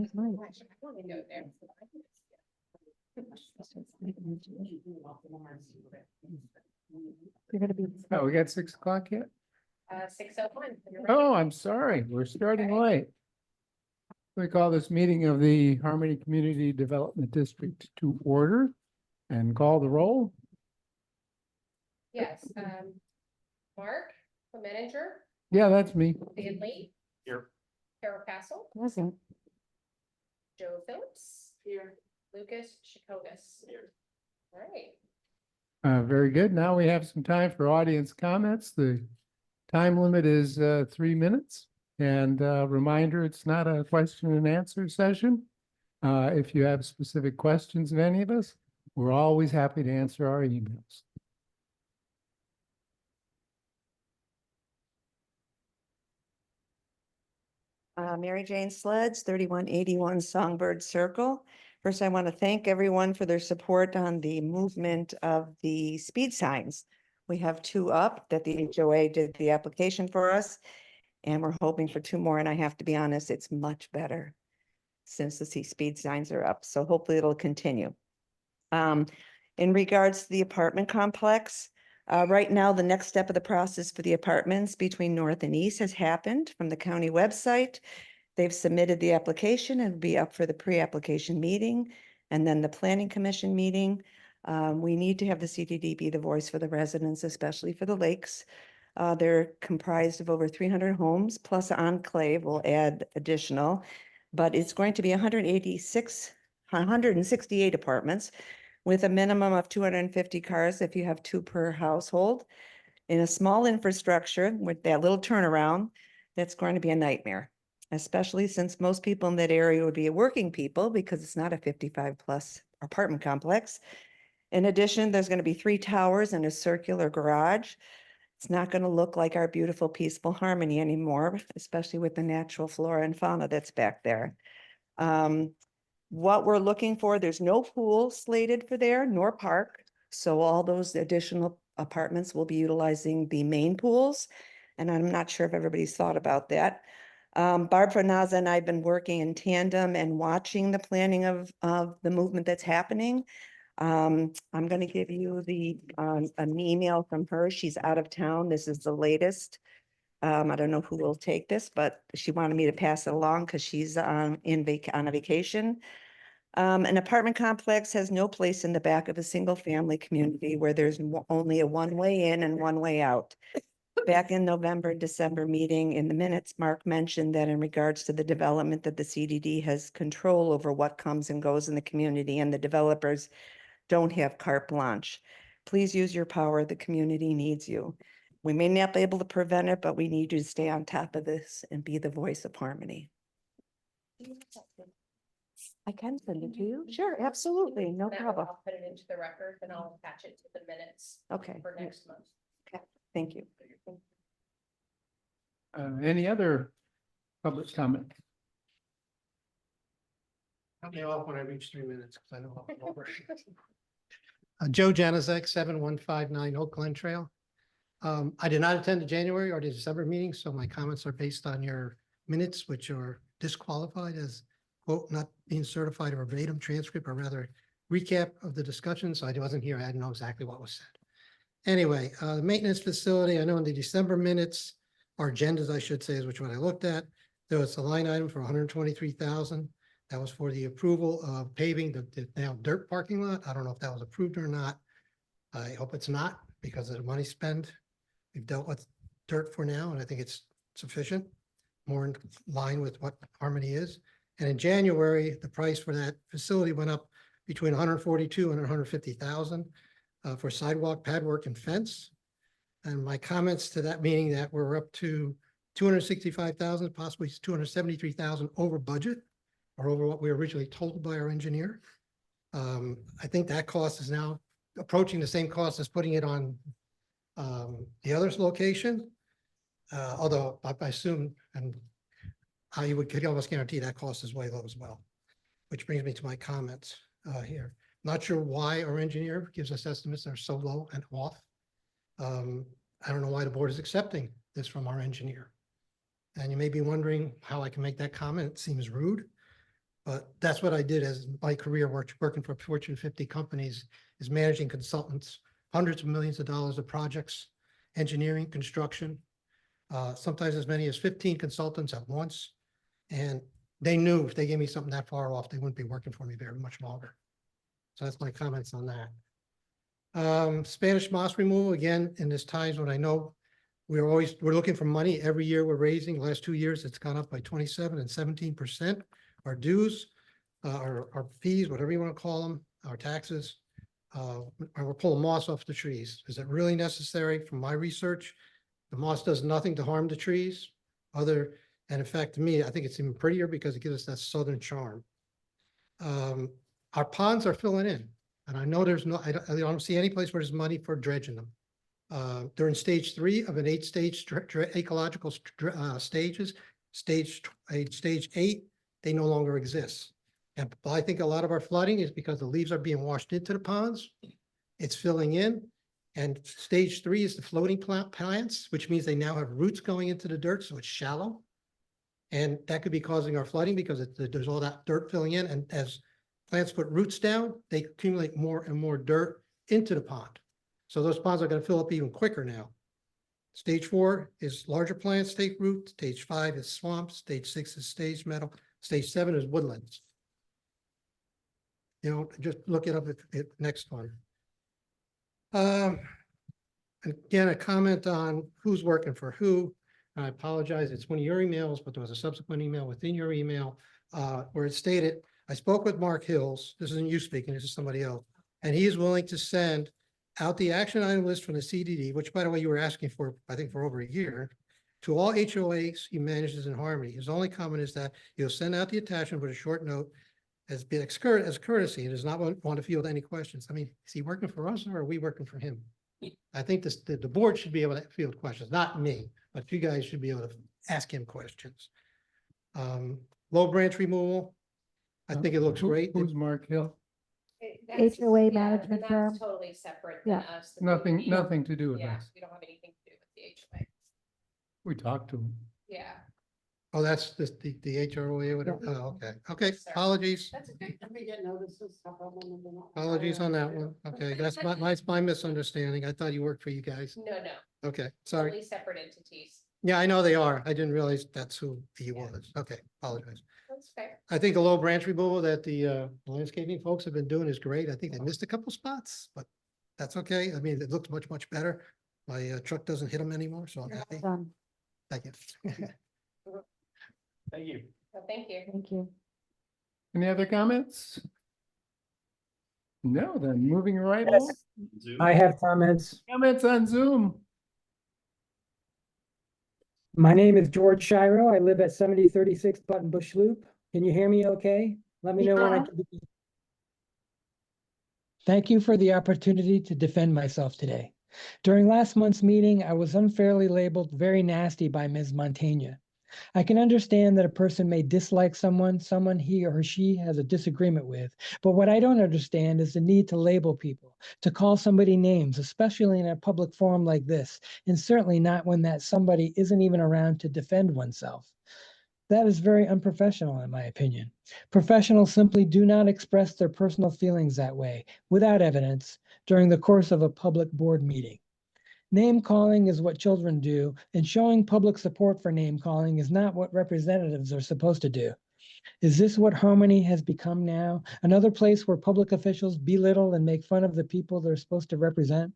You're gonna be. Oh, we got 6 o'clock yet? 6:01. Oh, I'm sorry. We're starting late. We call this meeting of the Harmony Community Development District to order and call the roll. Yes, Mark, the manager, Yeah, that's me. Dan Lee. Here. Carol Castle, Present. Joe Phillips. Here. Lucas Chakotis. Here. All right. Very good. Now we have some time for audience comments. The time limit is 3 minutes. And reminder, it's not a question and answer session. If you have specific questions of any of us, we're always happy to answer our emails. Mary Jane Sleds, 3181 Songbird Circle. First, I want to thank everyone for their support on the movement of the speed signs. We have 2 up that the HOA did the application for us, and we're hoping for 2 more. And I have to be honest, it's much better since the speed signs are up. So hopefully it'll continue. In regards to the apartment complex, right now, the next step of the process for the apartments between North and East has happened from the county website. They've submitted the application and it'll be up for the pre-application meeting and then the planning commission meeting. We need to have the CDD be the voice for the residents, especially for the lakes. They're comprised of over 300 homes plus Enclave will add additional, but it's going to be 168 apartments with a minimum of 250 cars if you have 2 per household. In a small infrastructure with that little turnaround, that's going to be a nightmare, especially since most people in that area would be working people because it's not a 55 plus apartment complex. In addition, there's going to be 3 towers and a circular garage. It's not going to look like our beautiful, peaceful Harmony anymore, especially with the natural flora and fauna that's back there. What we're looking for, there's no pool slated for there, nor park. So all those additional apartments will be utilizing the main pools. And I'm not sure if everybody's thought about that. Barb Fernaza and I have been working in tandem and watching the planning of the movement that's happening. I'm going to give you an email from her. She's out of town. This is the latest. I don't know who will take this, but she wanted me to pass it along because she's on a vacation. An apartment complex has no place in the back of a single family community where there's only a one way in and one way out. Back in November, December meeting in the minutes, Mark mentioned that in regards to the development that the CDD has control over what comes and goes in the community and the developers don't have carte blanche. Please use your power. The community needs you. We may not be able to prevent it, but we need you to stay on top of this and be the voice of Harmony. I can send it to you. Sure, absolutely. No That way problem. I'll put it into the record and I'll attach it to the minutes Okay, for next month. thank you. Any other public comment? Cut me off when I reach 3 minutes because I know I'm over. Joe Janizek, 7159 Oak Glen Trail. I did not attend the January or the December meeting, so my comments are based on your minutes, which are disqualified as quote, not being certified or verbatim transcript, or rather recap of the discussion. So I wasn't here. I didn't know exactly what was said. Anyway, the maintenance facility, I know in the December minutes, or agendas, I should say, is which one I looked at. There was a line item for 123,000. That was for the approval of paving the now dirt parking lot. I don't know if that was approved or not. I hope it's not because of the money spent. We've dealt with dirt for now, and I think it's sufficient, more in line with what Harmony is. And in January, the price for that facility went up between 142 and 150,000 for sidewalk, pad work, and fence. And my comments to that meaning that we're up to 265,000, possibly 273,000 over budget or over what we were originally told by our engineer. I think that cost is now approaching the same cost as putting it on the other location. Although I assume, and I could almost guarantee that cost is way low as well, which brings me to my comments here. Not sure why our engineer gives us estimates that are so low and off. I don't know why the board is accepting this from our engineer. And you may be wondering how I can make that comment. It seems rude. But that's what I did as my career, working for Fortune 50 companies, is managing consultants, hundreds of millions of dollars of projects, engineering, construction, sometimes as many as 15 consultants at once. And they knew if they gave me something that far off, they wouldn't be working for me very much longer. So that's my comments on that. Spanish moss removal, again, in this times when I know we're looking for money every year. We're raising. The last 2 years, it's gone up by 27 and 17%. Our dues, our fees, whatever you want to call them, our taxes, we're pulling moss off the trees. Is it really necessary? From my research, the moss does nothing to harm the trees and in fact, to me, I think it's even prettier because it gives us that southern charm. Our ponds are filling in, and I know I don't see any place where there's money for dredging them. They're in stage 3 of an 8-stage ecological stages. Stage 8, they no longer exist. And I think a lot of our flooding is because the leaves are being washed into the ponds. It's filling in. And stage 3 is the floating plants, which means they now have roots going into the dirt, so it's shallow. And that could be causing our flooding because there's all that dirt filling in. And as plants put roots down, they accumulate more and more dirt into the pond. So those ponds are going to fill up even quicker now. Stage 4 is larger plants take root. Stage 5 is swamps. Stage 6 is stage meadow. Stage 7 is woodlands. You know, just look it up at next one. Again, a comment on who's working for who. I apologize. It's one of your emails, but there was a subsequent email within your email where it stated, I spoke with Mark Hills. This isn't you speaking, this is somebody else. And he is willing to send out the action item list from the CDD, which by the way, you were asking for, I think for over a year, to all HOAs he manages in Harmony. His only comment is that he'll send out the attachment with a short note as courtesy. He does not want to field any questions. I mean, is he working for us or are we working for him? I think the board should be able to field questions, not me, but you guys should be able to ask him questions. Low branch removal. I think it looks great. Who's Mark Hill? HOA management firm. That's totally separate than Yeah. us. Nothing to do with Yeah, us. we don't have anything to do with the HOA. We talked to him. Yeah, Oh, that's the HROA, whatever. Yeah. Oh, okay. Okay, Yes, sir. apologies. that's okay. We get notices. Apologies on that one. Okay, that's my misunderstanding. I thought you worked for you guys. No, Okay, sorry. totally separate entities. Yeah, I know they are. I didn't realize that's who he was. Okay, apologize. That's fair. I think the low branch removal that the landscaping folks have been doing is great. I think they missed a couple spots, but that's okay. I mean, it looks much, much better. My truck doesn't hit them anymore, so I'm happy. Done. Thank you. Thank you. Well, thank you. Thank you. Any other comments? No, then moving right along. I have comments. Comments on Zoom. My name is George Shiro. I live at 7036 Button Bush Loop. Can you hear me okay? Let me know when I Yeah. can begin. Thank you for the opportunity to defend myself today. During last month's meeting, I was unfairly labeled very nasty by Ms. Montaigne. I can understand that a person may dislike someone he or she has a disagreement with, but what I don't understand is the need to label people, to call somebody names, especially in a public forum like this, and certainly not when that somebody isn't even around to defend oneself. That is very unprofessional, in my opinion. Professionals simply do not express their personal feelings that way, without evidence, during the course of a public board meeting. Name calling is what children do, and showing public support for name calling is not what representatives are supposed to do. Is this what Harmony has become now? Another place where public officials belittle and make fun of the people they're supposed to represent?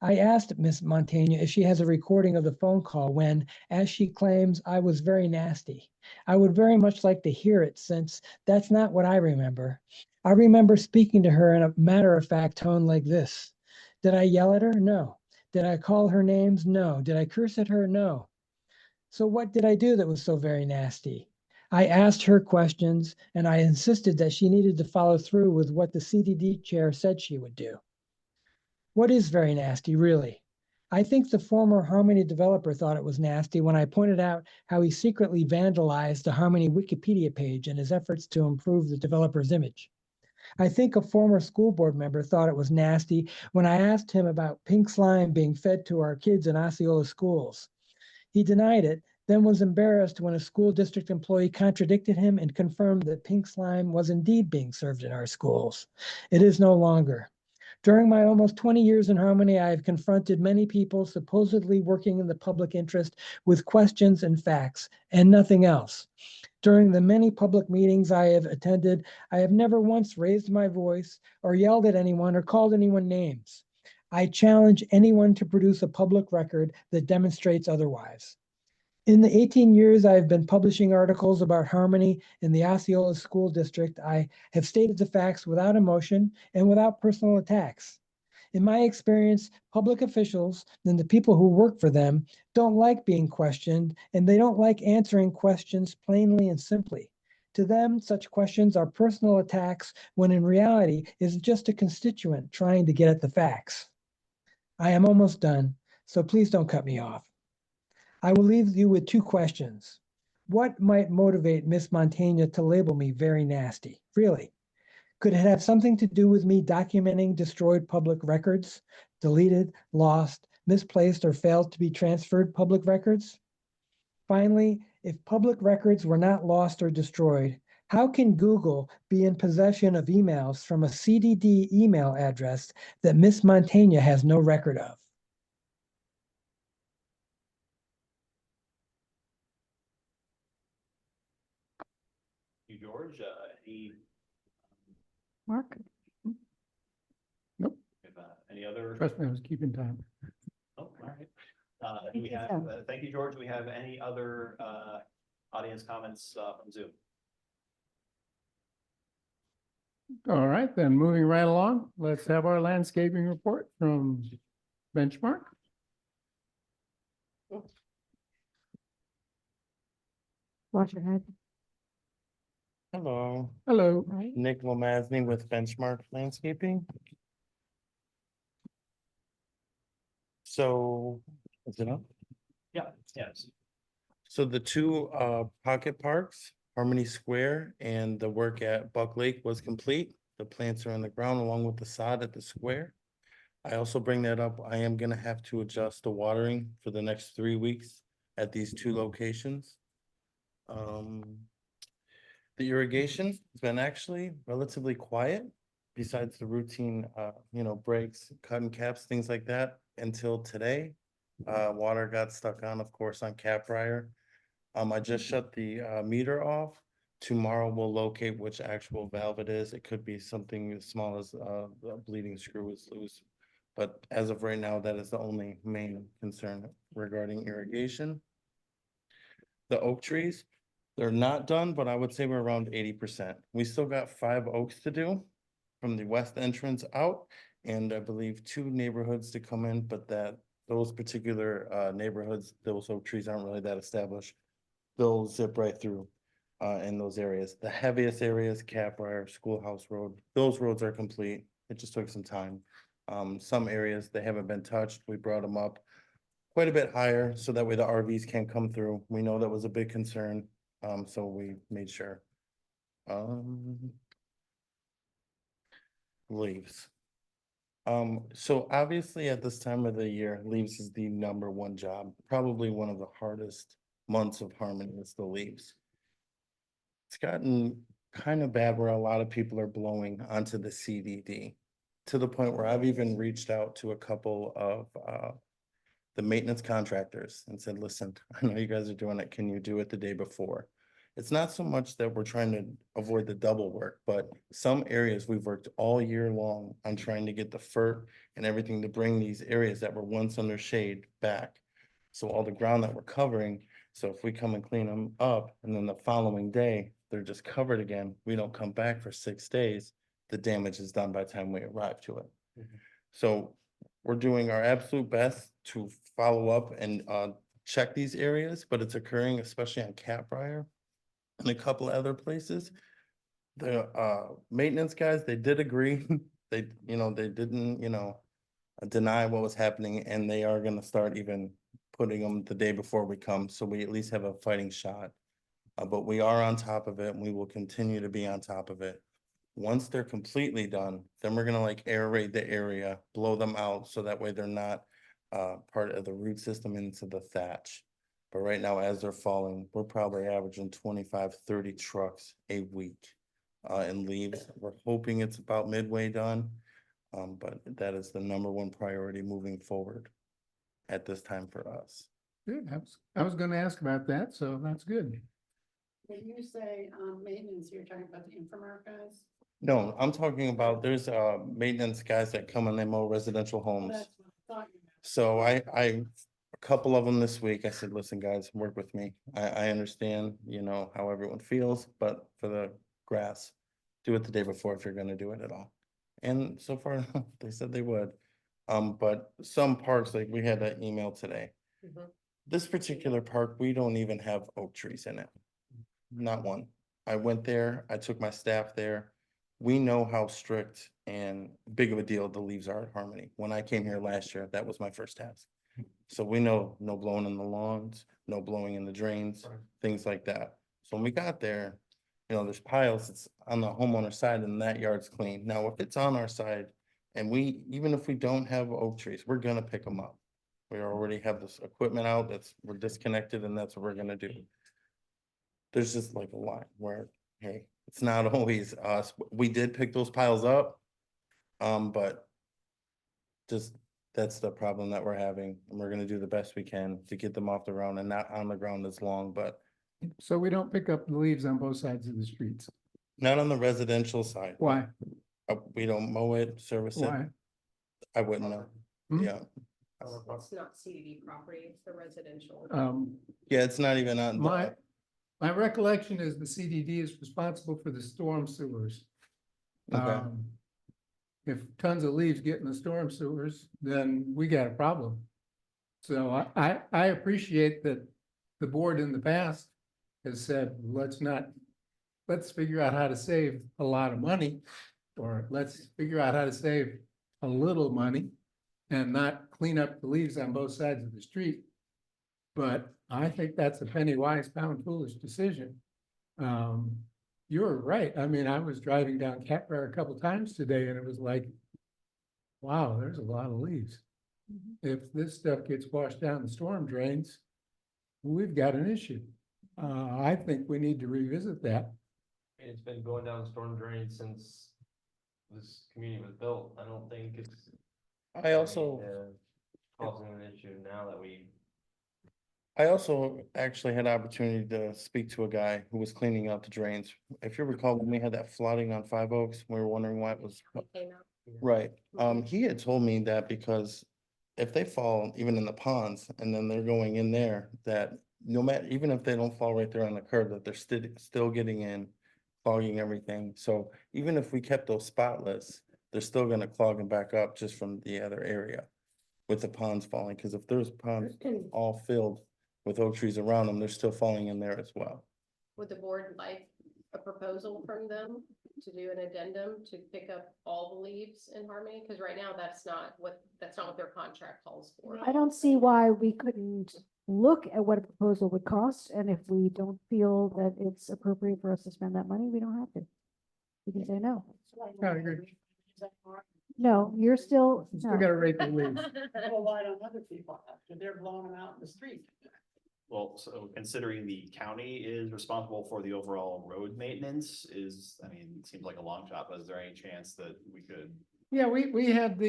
I asked Ms. Montaigne if she has a recording of the phone call when, as she claims, I was very nasty. I would very much like to hear it since that's not what I remember. I remember speaking to her in a matter-of-fact tone like this. Did I yell at her? No. Did I call her names? No. Did I curse at her? No. So what did I do that was so very nasty? I asked her questions and I insisted that she needed to follow through with what the CDD chair said she would do. What is very nasty, really? I think the former Harmony developer thought it was nasty when I pointed out how he secretly vandalized the Harmony Wikipedia page in his efforts to improve the developer's image. I think a former school board member thought it was nasty when I asked him about pink slime being fed to our kids in Osceola schools. He denied it, then was embarrassed when a school district employee contradicted him and confirmed that pink slime was indeed being served in our schools. It is no longer. During my almost 20 years in Harmony, I have confronted many people supposedly working in the public interest with questions and facts and nothing else. During the many public meetings I have attended, I have never once raised my voice or yelled at anyone or called anyone names. I challenge anyone to produce a public record that demonstrates otherwise. In the 18 years I have been publishing articles about Harmony in the Osceola School District, I have stated the facts without emotion and without personal attacks. In my experience, public officials and the people who work for them don't like being questioned, and they don't like answering questions plainly and simply. To them, such questions are personal attacks when in reality is just a constituent trying to get at the facts. I am almost done, so please don't cut me off. I will leave you with two questions. What might motivate Miss Montaigne to label me very nasty? Really? Could it have something to do with me documenting destroyed public records, deleted, lost, misplaced, or failed to be transferred public records? Finally, if public records were not lost or destroyed, how can Google be in possession of emails from a CDD email address that Miss Montaigne has no record of? You, George, any, Mark? Nope, any other? trust me, I was keeping time. Oh, all right. Do Thank we you, have, Sam. thank you, George. Do we have any other, audience comments, from Zoom? All right, then moving right along, let's have our landscaping report from Benchmark. Watch your head. Hello, Hello. Right. Nick Lomasny with Benchmark Landscaping. So, is it up? Yeah, yes. So the two pocket parks, Harmony Square and the work at Buck Lake was complete. The plants are on the ground along with the sod at the square. I also bring that up. I am gonna have to adjust the watering for the next 3 weeks at these two locations. The irrigation has been actually relatively quiet, besides the routine, breaks, cutting caps, things like that, until today. Water got stuck on, of course, on cap fryer. I just shut the meter off. Tomorrow we'll locate which actual valve it is. It could be something as small as a bleeding screw is loose. But as of right now, that is the only main concern regarding irrigation. The oak trees, they're not done, but I would say we're around 80%. We still got 5 oaks to do from the west entrance out, and I believe 2 neighborhoods to come in, but those particular neighborhoods, those oak trees aren't really that established. They'll zip right through in those areas. The heaviest areas, Capriar, Schoolhouse Road, those roads are complete. It just took some time. Some areas, they haven't been touched. We brought them up quite a bit higher, so that way the RVs can't come through. We know that was a big concern, so we made sure. Leaves. So obviously at this time of the year, leaves is the #1 job, probably one of the hardest months of Harmony is the leaves. It's gotten kind of bad where a lot of people are blowing onto the CDD, to the point where I've even reached out to a couple of the maintenance contractors and said, listen, I know you guys are doing it. Can you do it the day before? It's not so much that we're trying to avoid the double work, but some areas we've worked all year long on trying to get the FERT and everything to bring these areas that were once under shade back. So all the ground that we're covering, so if we come and clean them up and then the following day, they're just covered again, we don't come back for 6 days, the damage is done by the time we arrive to it. So we're doing our absolute best to follow up and check these areas, but it's occurring especially on Catbrier and a couple of other places. The maintenance guys, they did agree. They didn't, deny what was happening, and they are gonna start even putting them the day before we come, so we at least have a fighting shot. But we are on top of it, and we will continue to be on top of it. Once they're completely done, then we're gonna aerate the area, blow them out, so that way they're not part of the root system into the thatch. But right now, as they're falling, we're probably averaging 25, 30 trucks a week in leaves. We're hoping it's about midway done. But that is the number one priority moving forward at this time for us. Good. I was gonna ask about that, so that's good. When you say, maintenance, you're talking about the Infomart guys? No, I'm talking about, there's maintenance guys that come and they mow residential homes. That's what I thought you meant. So a couple of them this week, I said, listen, guys, work with me. I understand, you know, how everyone feels, but for the grass, do it the day before if you're gonna do it at all. And so far, they said they would. But some parks, like we had an email today. Mhm. This particular park, we don't even have oak trees in it. Not one. I went there, I took my staff there. We know how strict and big of a deal the leaves are at Harmony. When I came here last year, that was my first task. So we know no blowing in the lawns, no blowing in the drains, things like that. So when we got there, you know, there's piles, it's on the homeowner side and that yard's clean. Now, if it's on our side and even if we don't have oak trees, we're gonna pick them up. We already have this equipment out we're disconnected and that's what we're gonna do. There's just like a line where, hey, it's not always us. We did pick those piles up. But just, that's the problem that we're having. And we're gonna do the best we can to get them off the ground and not on the ground as long, but So we don't pick up the leaves on both sides of the streets. not on the residential side. Why? We don't mow it, service it. Why? I wouldn't know. Hmm? Yeah. It's not CDD property, it's the residential. Yeah, it's not even on. My recollection is the CDD is responsible for the storm sewers. Okay. If tons of leaves get in the storm sewers, then we got a problem. So I appreciate that the board in the past has said, let's figure out how to save a lot of money, or let's figure out how to save a little money and not clean up the leaves on both sides of the street. But I think that's a penny wise, pound foolish decision. You're right. I mean, I was driving down Catborough a couple times today and it was like, wow, there's a lot of leaves. If this stuff gets washed down the storm drains, we've got an issue. I think we need to revisit that. It's been going down storm drain since this community was built. I don't think it's. I also. Causing an issue now that I also actually had opportunity to speak to a guy who was cleaning out the drains. If you recall, when we had that flooding on Five Oaks, we were wondering why it was. Came out. Right. He had told me that because if they fall even in the ponds and then they're going in there, that no matter, even if they don't fall right there on the curb, that they're still getting in, clogging everything. So even if we kept those spotless, they're still gonna clog them back up just from the other area with the ponds falling. Cause if there's ponds all filled with oak trees around them, they're still falling in there as well. Would the board like a proposal from them to do an addendum to pick up all the leaves in Harmony? Because right now, that's not what their contract calls for. I don't see why we couldn't look at what a proposal would cost, and if we don't feel that it's appropriate for us to spend that money, we don't have to. We can say no. I agree. No, you're still, You still no. gotta rate the leaves. Rely on other people after they're blowing them out in the street. Well, so considering the county is responsible for the overall road maintenance I mean, it seems like a long shot, but is there any chance that we could? Yeah, we had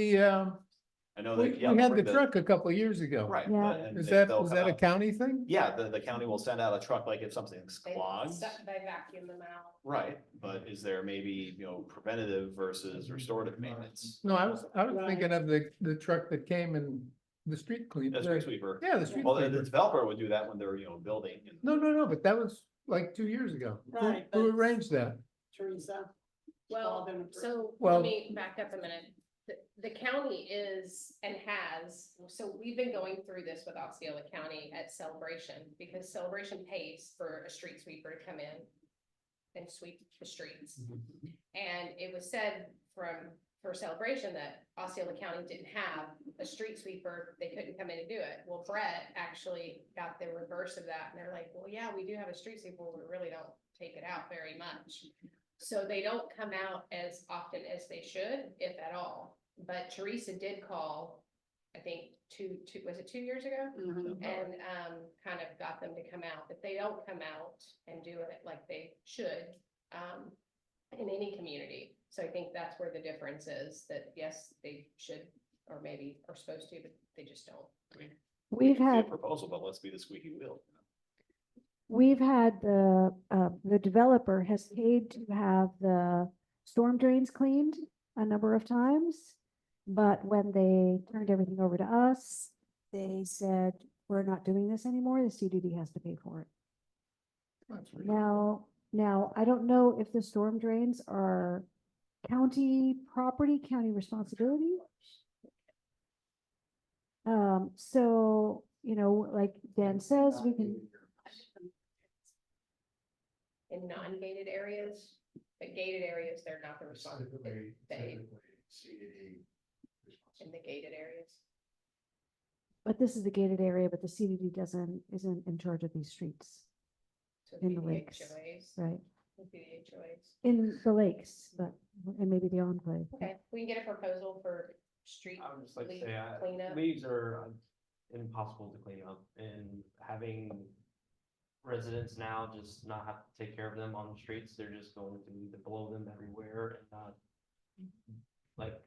I know we that, yeah. had the truck a couple of years ago. Right. Yeah. but- and Is they'll that come a out. county thing? Yeah, the county will send out a truck, like if something's clogged. They vacuum them out. Right, but is there maybe, preventative versus restorative maintenance? No, I was thinking of the truck that came and the street clean. A street sweeper. Yeah, the street Well, the sweeper. developer would do that when they're, building. and- No, but that was like 2 years ago. Right, Who but- arranged that? Teresa. Well, Well, so Well- let me back up a minute. The county is and has, so we've been going through this with Osceola County at Celebration, because Celebration pays for a street sweeper to come in and sweep the streets. And it was said for Celebration that Osceola County didn't have a street sweeper, they couldn't come in and do it. Well, Brett actually got the reverse of that, and they're like, well, yeah, we do have a street sweeper, we really don't take it out very much. So they don't come out as often as they should, if at all. But Teresa did call I think was it 2 years ago? Mhm. And kind of got them to come out. If they don't come out and do it like they should, in any community. So I think that's where the difference is, that yes, they should, or maybe are supposed to, but they just don't. I mean, We've it's a had, proposal, but let's be the squeaky wheel. we've had the developer has paid to have the storm drains cleaned a number of times. But when they turned everything over to us, they said, we're not doing this anymore. The CDD has to pay for it. That's reasonable. Now, I don't know if the storm drains are county property, county responsibility. So, like Dan says, we can, In non-gated areas, but gated areas, they're not the responsibility. They, in the gated areas. but this is the gated area, but the CDD isn't in charge of these streets, So it'd In be the lakes. HOAs, right? would be the HOAs. In the lakes, but, and maybe the enclave. Okay, we can get a proposal for street I would just like to leaf say, cleanup. leaves are impossible to clean up, and having residents now just not have to take care of them on the streets, they're just going to need to blow them everywhere and not like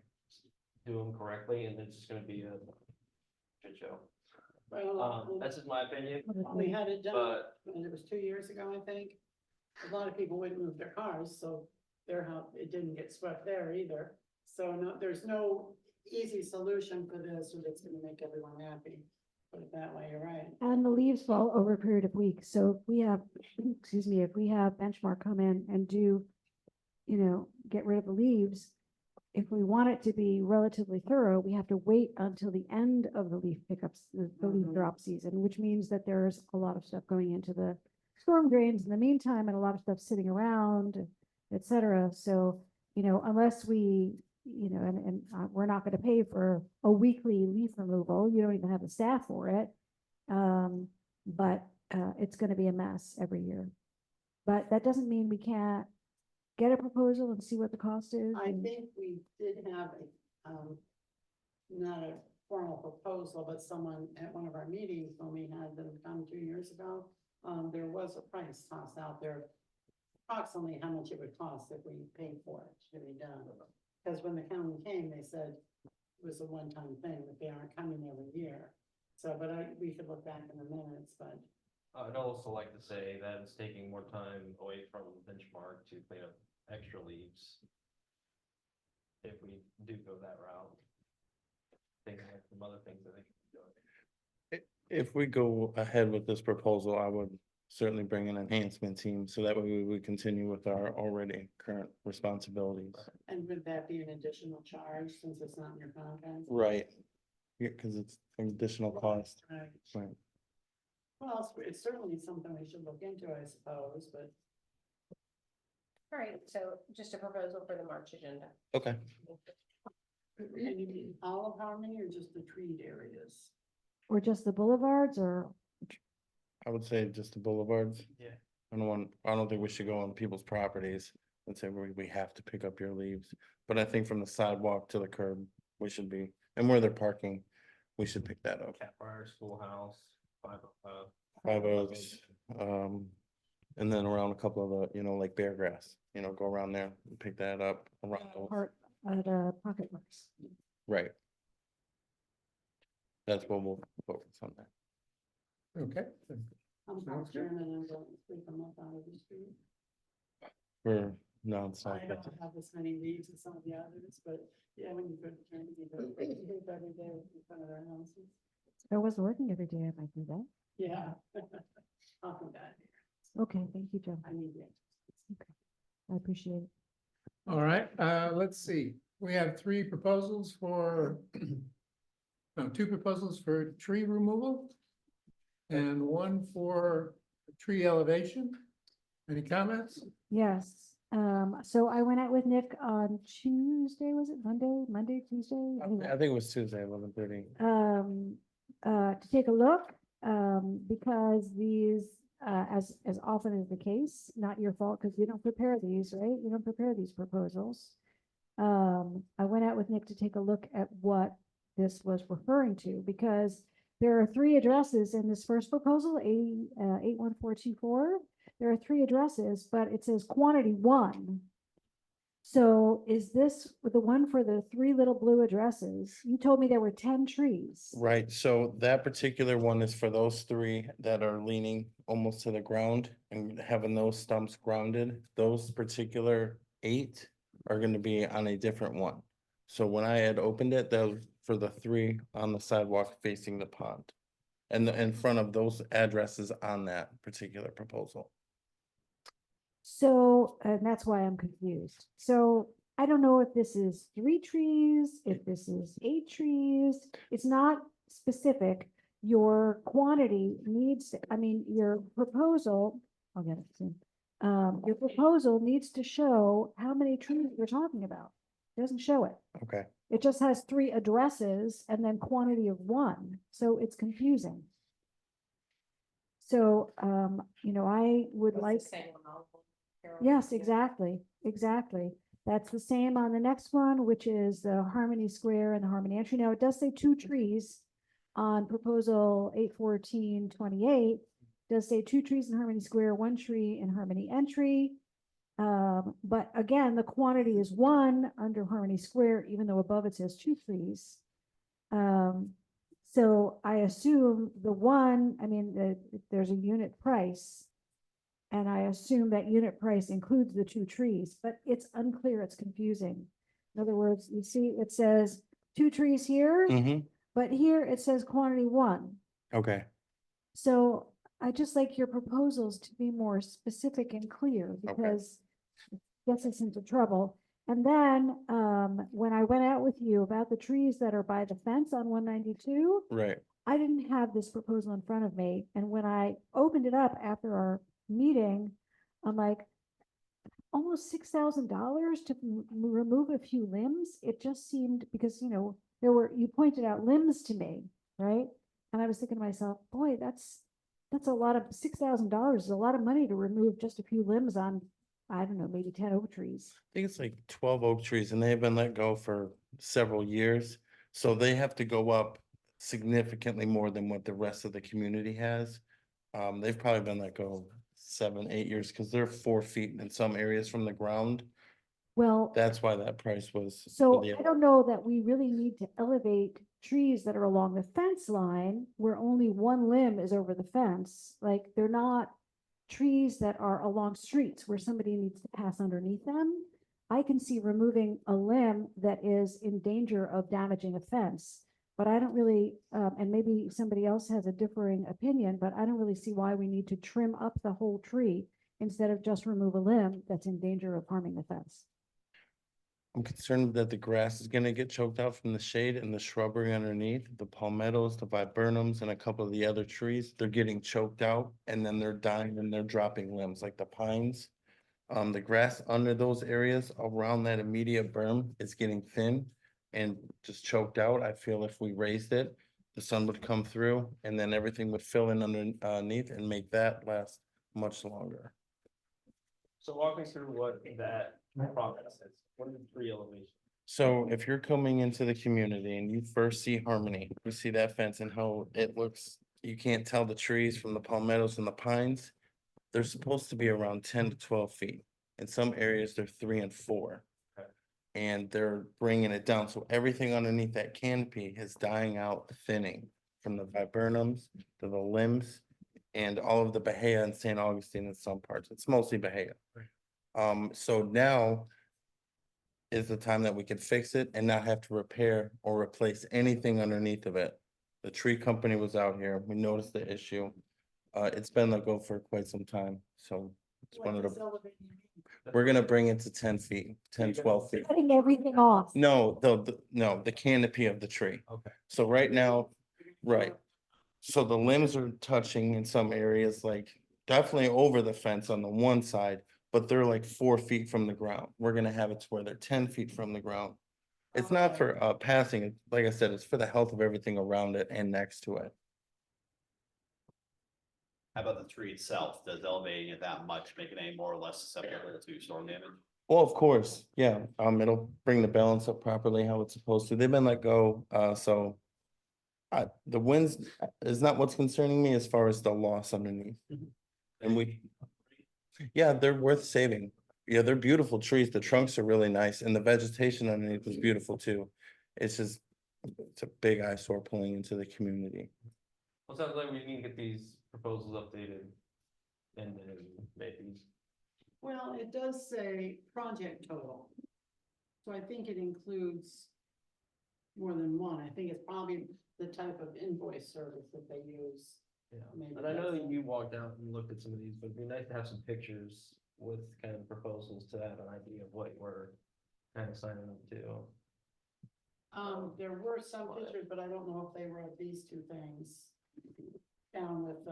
do them correctly, and it's just gonna be a shit show. Well, That's just my opinion, we had it done, but and it was 2 years ago, I think. A lot of people wouldn't move their cars, so their house, it didn't get swept there either. So no, there's no easy solution for this that's gonna make everyone happy. Put it that way, you're right. And the leaves fall over a period of weeks. So if we have, excuse me, if we have Benchmark come in and do, get rid of the leaves, if we want it to be relatively thorough, we have to wait until the end of the leaf pickups, the leaf Mhm. drop season, which means that there's a lot of stuff going into the storm drains in the meantime, and a lot of stuff sitting around, et cetera. So, unless we, we're not going to pay for a weekly leaf removal, you don't even have the staff for it. But it's going to be a mess every year. But that doesn't mean we can't get a proposal and see what the cost is. I and- think we did have not a formal proposal, but someone at one of our meetings when we had them come 2 years ago, there was a price tossed out there. Approximately how much it would cost if we paid for it to be done. Because when the county came, they said it was a one-time thing, that they aren't coming every year. So, but we could look back in the minutes, but I'd also like to say that it's taking more time away from Benchmark to clean up extra leaves. If we do go that route. Thinking of some other things that they could be doing. If we go ahead with this proposal, I would certainly bring an enhancement team, so that way we would continue with our already current responsibilities. and would that be an additional charge since it's not in your contract? Right. Yeah, because it's an additional cost. Right. Right. Well, it's certainly something we should look into, I suppose, but All right, so just a proposal for the March agenda. Okay. and you mean all of Harmony or just the treed areas? Or just the boulevards, or I would say just the boulevards. Yeah. I don't think we should go on people's properties and say we have to pick up your leaves. But I think from the sidewalk to the curb, we should be, and where they're parking, we should pick that up. Catfire Schoolhouse, 5, Five Oaks, and then around a couple of the, like Bear Grass, go around there and pick that up around those. part at Pocket Marks. Right. That's what we'll focus on that. Okay. I'm Sounds good. chairman, I'm going to sweep them up out of the street. For, no, it's I not. don't have as many leaves as some of the others, but yeah, when you go to turn, you go every day in front of their houses. If I wasn't working every day, I might do that. Yeah. I'll come back. Okay, thank you, Joe. I need it. I appreciate it. All right, let's see. We have three proposals for, no, two proposals for tree removal and one for tree elevation. Any comments? Yes, so I went out with Nick on Tuesday, was it Monday, Tuesday? Anyway. I think it was Tuesday, 11:30. To take a look, because these, as often is the case, not your fault, because you don't prepare these, right? You don't prepare these proposals. I went out with Nick to take a look at what this was referring to, because there are 3 addresses in this first proposal, 81424. There are 3 addresses, but it says quantity 1. So is this the one for the 3 little blue addresses? You told me there were 10 trees. Right, so that particular one is for those 3 that are leaning almost to the ground and having those stumps grounded. Those particular 8 are gonna be on a different one. So when I had opened it, that was for the 3 on the sidewalk facing the pond. And in front of those addresses on that particular proposal. So, and that's why I'm confused. So I don't know if this is 3 trees, if this is 8 trees. It's not specific. Your quantity needs, I mean, your proposal, I'll get it soon. Your proposal needs to show how many trees you're talking about. It doesn't show it. Okay. It just has 3 addresses and then quantity of 1. So it's confusing. So, I would That's the like. same on all of them, Carol. Yes, Yeah. exactly. That's the same on the next one, which is the Harmony Square and the Harmony Entry. Now, it does say 2 trees on proposal 81428. Does say 2 trees in Harmony Square, 1 tree in Harmony Entry. But again, the quantity is 1 under Harmony Square, even though above it says 2 trees. So I assume the 1, I mean, there's a unit price. And I assume that unit price includes the 2 trees, but it's unclear, it's confusing. In other words, you see, it says 2 trees here, Mm-hmm, but here it says quantity 1. okay, So I just like your proposals to be more specific and clear, because it gets us into trouble. And then, when I went out with you about the trees that are by the fence on 192, right, I didn't have this proposal in front of me. And when I opened it up after our meeting, I'm like, almost $6,000 to remove a few limbs. It just seemed, because, you pointed out limbs to me, right? And I was thinking to myself, boy, that's a lot of, $6,000 is a lot of money to remove just a few limbs on, I don't know, maybe 10 oak trees. I think it's like 12 oak trees and they've been let go for several years. So they have to go up significantly more than what the rest of the community has. They've probably been let go 7, 8 years because they're 4 feet in some areas from the ground. Well, That's why that price was. for so the I don't know that we really need to elevate trees that are along the fence line where only 1 limb is over the fence. Like, they're not trees that are along streets where somebody needs to pass underneath them. I can see removing a limb that is in danger of damaging a fence, but I don't really, and maybe somebody else has a differing opinion, but I don't really see why we need to trim up the whole tree instead of just remove a limb that's in danger of harming the fence. I'm concerned that the grass is gonna get choked out from the shade and the shrubbery underneath, the palmettos, the viburnums, and a couple of the other trees. They're getting choked out and then they're dying and they're dropping limbs like the pines. The grass under those areas around that immediate berm is getting thin and just choked out. I feel if we raised it, the sun would come through and then everything would fill in underneath and make that last much longer. So walk me through what that process is. What are the 3 elevations? So if you're coming into the community and you first see Harmony, you see that fence and how it looks, you can't tell the trees from the palmettos and the pines. They're supposed to be around 10 to 12 feet. In some areas, they're 3 and 4. Okay. And they're bringing it down. So everything underneath that canopy is dying out, thinning from the viburnums to the limbs and all of the Bahia and St. Augustine in some parts. It's mostly Bahia. So now is the time that we can fix it and not have to repair or replace anything underneath of it. The tree company was out here. We noticed the issue. It's been let go for quite some time, so it's one of the, we're gonna bring it to 10 feet, 10, 12 feet. Cutting everything off. No, no, the canopy of the tree. Okay. So right now, right. So the limbs are touching in some areas, like definitely over the fence on the one side, but they're like 4 feet from the ground. We're gonna have it to where they're 10 feet from the ground. It's not for passing, like I said, it's for the health of everything around it and next to it. How about the tree itself? Does elevating it that much make it any more or less susceptible to storm damage? Well, of course, yeah, it'll bring the balance up properly how it's supposed to. They've been let go, so. The winds is not what's concerning me as far as the loss underneath. And yeah, they're worth saving. Yeah, they're beautiful trees. The trunks are really nice and the vegetation underneath is beautiful too. It's just, it's a big eyesore pulling into the community. Well, sounds like we need to get these proposals updated and then maybe. Well, it does say project total. So I think it includes more than one. I think it's probably the type of invoice service that they use. Yeah, Maybe and I know that's that it. you walked out and looked at some of these, but it'd be nice to have some pictures with kind of proposals to have an idea of what we're kind of signing up to. There were some pictures, but I don't know if they were of these two things. Down with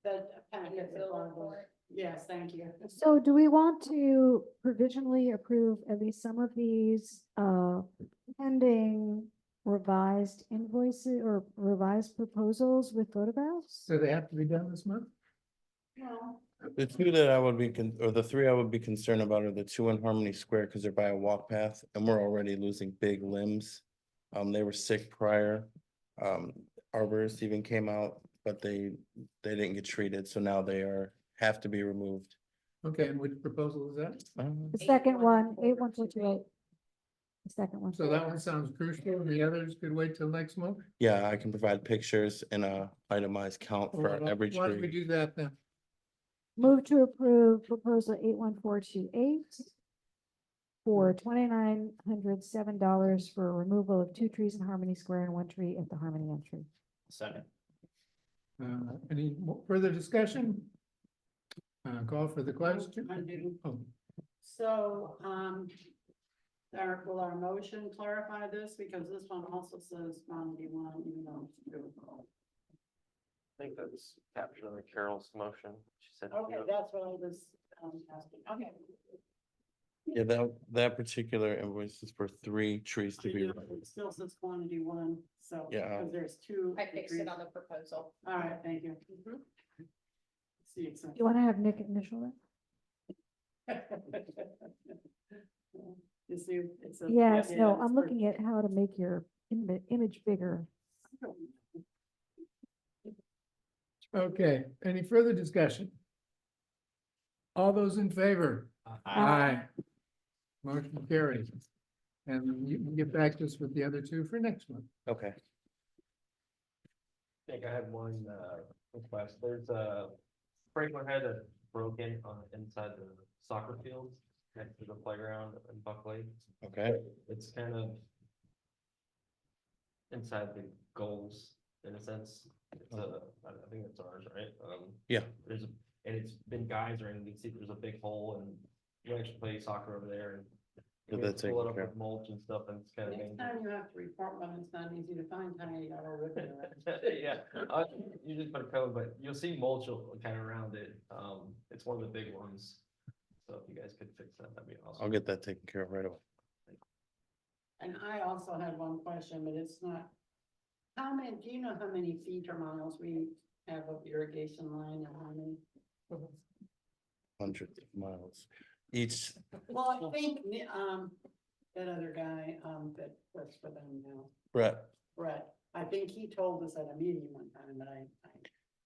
that packet. that Barbara- Yes, thank you. So do we want to provisionally approve at least some of these, pending revised invoices or revised proposals with photographs? So they have to be done this month? Well, The two that I would be, or the three I would be concerned about are the two in Harmony Square, because they're by a walk path and we're already losing big limbs. They were sick prior. Arborists even came out, but they didn't get treated, so now they have to be removed. Okay, and which proposal is that? The second one, 81428. The second one. So that one sounds crucial. The others could wait till next month? Yeah, I can provide pictures and a itemized count for Well, every Why don't we tree. do that then? Move to approve proposal 81428 for $2,907 for removal of 2 trees in Harmony Square and 1 tree at the Harmony entry. Second. Any further discussion? Call for the question. I do. Oh, So, will our motion clarify this? Because this one also says quantity one, even though it's two. I think that's captured under Carol's motion. She said. Okay, that's what I was, asking. Okay. Yeah, that particular invoice is for 3 trees to be It removed. still says quantity one, so. Yeah. Because there's 2. I fixed it on the proposal. All right, thank you. See, it's. You want to have Nick initial it? You see, it's. Yes, no, it's I'm for- looking at how to make your image bigger. okay, any further discussion? All those in favor? Aye. Motion carries. And you can get back to us with the other 2 for next month. Okay. I think I had one request. There's a sprinkler head that's broken on inside the soccer field next to the playground in Buckley. Okay. It's kind of inside the goals in a sense. It's I think it's ours, right? Yeah. And it's been geysering. You can see there's a big hole and we actually play soccer over there and. Get we that have to pull taken it up care with mulch and stuff and it's kind of. Next time you have to report one, it's not easy to find, honey, I will rip it. Yeah, you just put a code, but you'll see mulch kind of around it. It's one of the big ones. So if you guys could fix that, that'd be awesome. I'll get that taken care of right away. And I also had one question, but it's not. How many, do you know how many feet or miles we have of irrigation line and how many? Hundreds of miles. Each, Well, I think, that other guy, that works for them now, Brett, Brett, I think he told us at a meeting one time, but I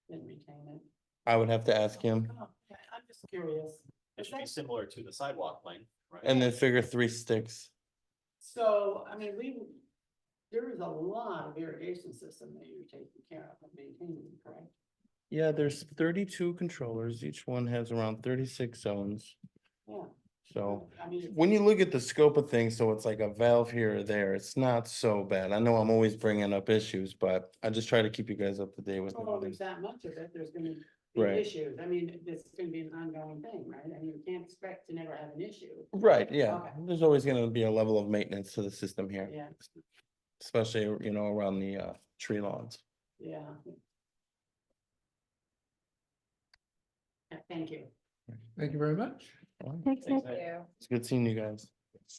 didn't retain it. I would have to ask him. Oh, okay, I'm just curious. It should be similar to the sidewalk length, right? And then figure 3 sticks. So, I mean, there is a lot of irrigation system that you're taking care of and maintaining, correct? Yeah, there's 32 controllers. Each one has around 36 zones. Yeah. So I mean, when you look at the scope of things, so it's like a valve here or there, it's not so bad. I know I'm always bringing up issues, but I just try to keep you guys up to date with well, everything. there's that much of it, there's gonna be Right. issues. I mean, it's gonna be an ongoing thing, right? I mean, you can't expect to never have an issue. Right, yeah. Okay. There's always gonna be a level of maintenance to the system here, Yeah, especially, around the tree lawns. yeah. Yeah, thank you. Thank you very much. Thanks, Nick. Thank you. It's good seeing you guys.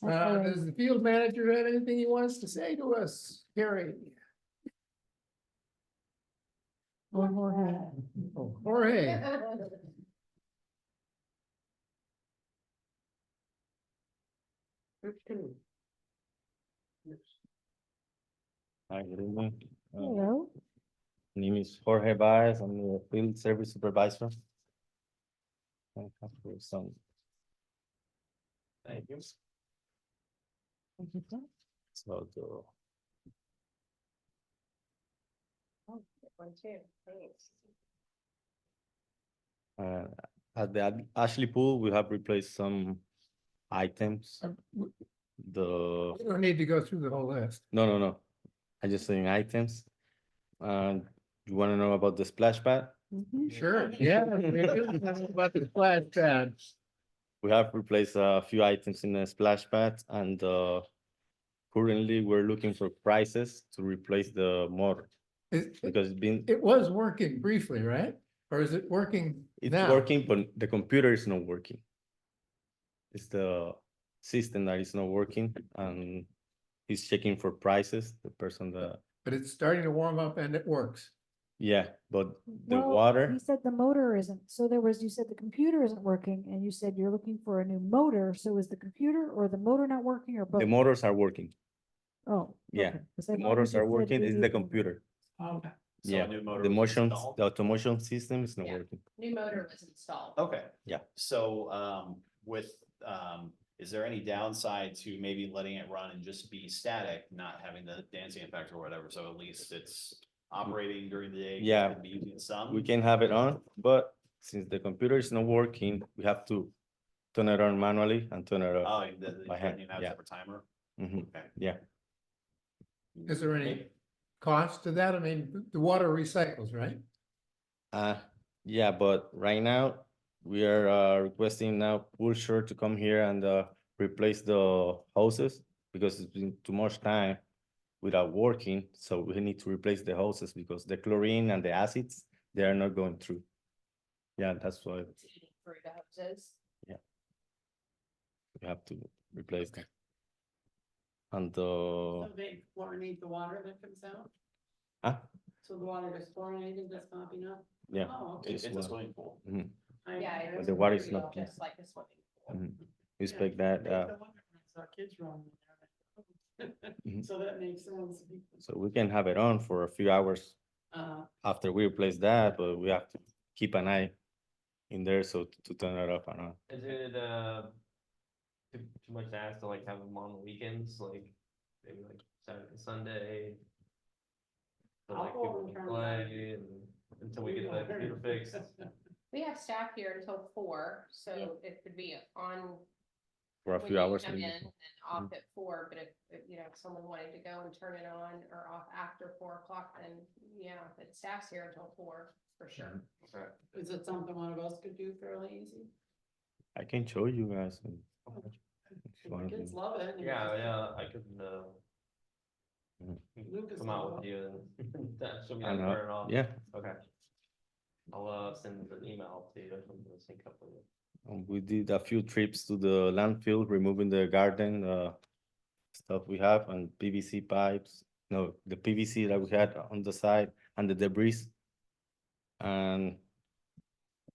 That's Does the field manager have anything he wants to say to us? Carrie? Or Jorge. Oh, Jorge? Hi, good evening. Hello. My name is Jorge Baez. I'm the field service supervisor. Thank you for some. Thank you. So One, two, thanks. at the Ashley Pool, we have replaced some items. The, You don't need to go through the whole list. no. I just saying items. And you want to know about the splash pad? Sure, yeah. About the splash pad. We have replaced a few items in the splash pad and currently we're looking for prices to replace the motor It, because it's been, it was working briefly, right? Or is it working it's now? working, but the computer is not working. It's the system that is not working and he's checking for prices, the person that, But it's starting to warm up and it works. yeah, but the Well, water, You said the motor isn't, so there was, you said the computer isn't working and you said you're looking for a new motor. So is the computer or the motor not working or both? the motors are working. Oh. Yeah, okay, 'cause I the thought motors you are said working, we it's need the a motor. computer. Okay. So a Yeah, new motor the was motion, installed? the automation system is not Yeah. working. New motor was installed. Okay. Yeah. So, is there any downside to maybe letting it run and just be static, not having the dancing effect or whatever? So at least it's operating during the day. Yeah. Could be using some. We can have it on, but since the computer is not working, we have to turn it on manually and turn it Oh, off. the by hand, you have a yeah. separate timer? Mhm, Okay. yeah. Is there any cost to that? I mean, the water recycles, right? Yeah, but right now, we are requesting now Pulsar to come here and replace the hoses because it's been too much time without working, so we need to replace the hoses because the chlorine and the acids, they are not going through. Yeah, that's why Through the hoses. we have to replace them. And So they chlorinate the water that comes out? ah, So the water is chlorinated, that's not enough? yeah. Oh, okay. It's a swimming pool. Mhm, Yeah. it But was the water is treated not Just like a swimming pool. mhm. We expect that, No wonder our kids run there. Mhm. So that makes sense. so we can have it on for a few hours after we replace that, but we have to keep an eye in there so to turn it off and on. Is it, too much to ask to like have them on the weekends, like maybe like Saturday, Sunday? So I'll like go people and can turn it play until we get the computer fixed. We have staff here until 4, so it could be on. For a when few you hours. Come maybe. in and off at 4, but if you know, someone wanted to go and turn it on or off after 4 o'clock, then yeah, but staff's here until 4 for sure. Okay. Is it something one of us could do fairly easy? I can show you guys. if you My wanna kids do- love it. and Yeah, I could, Lucas come out will. with you and show me how I to know, turn it off. yeah. Okay. I'll send an email to you or something to sync up with you. We did a few trips to the landfill, removing the garden stuff we have and PVC pipes. No, the PVC that we had on the side and the debris. And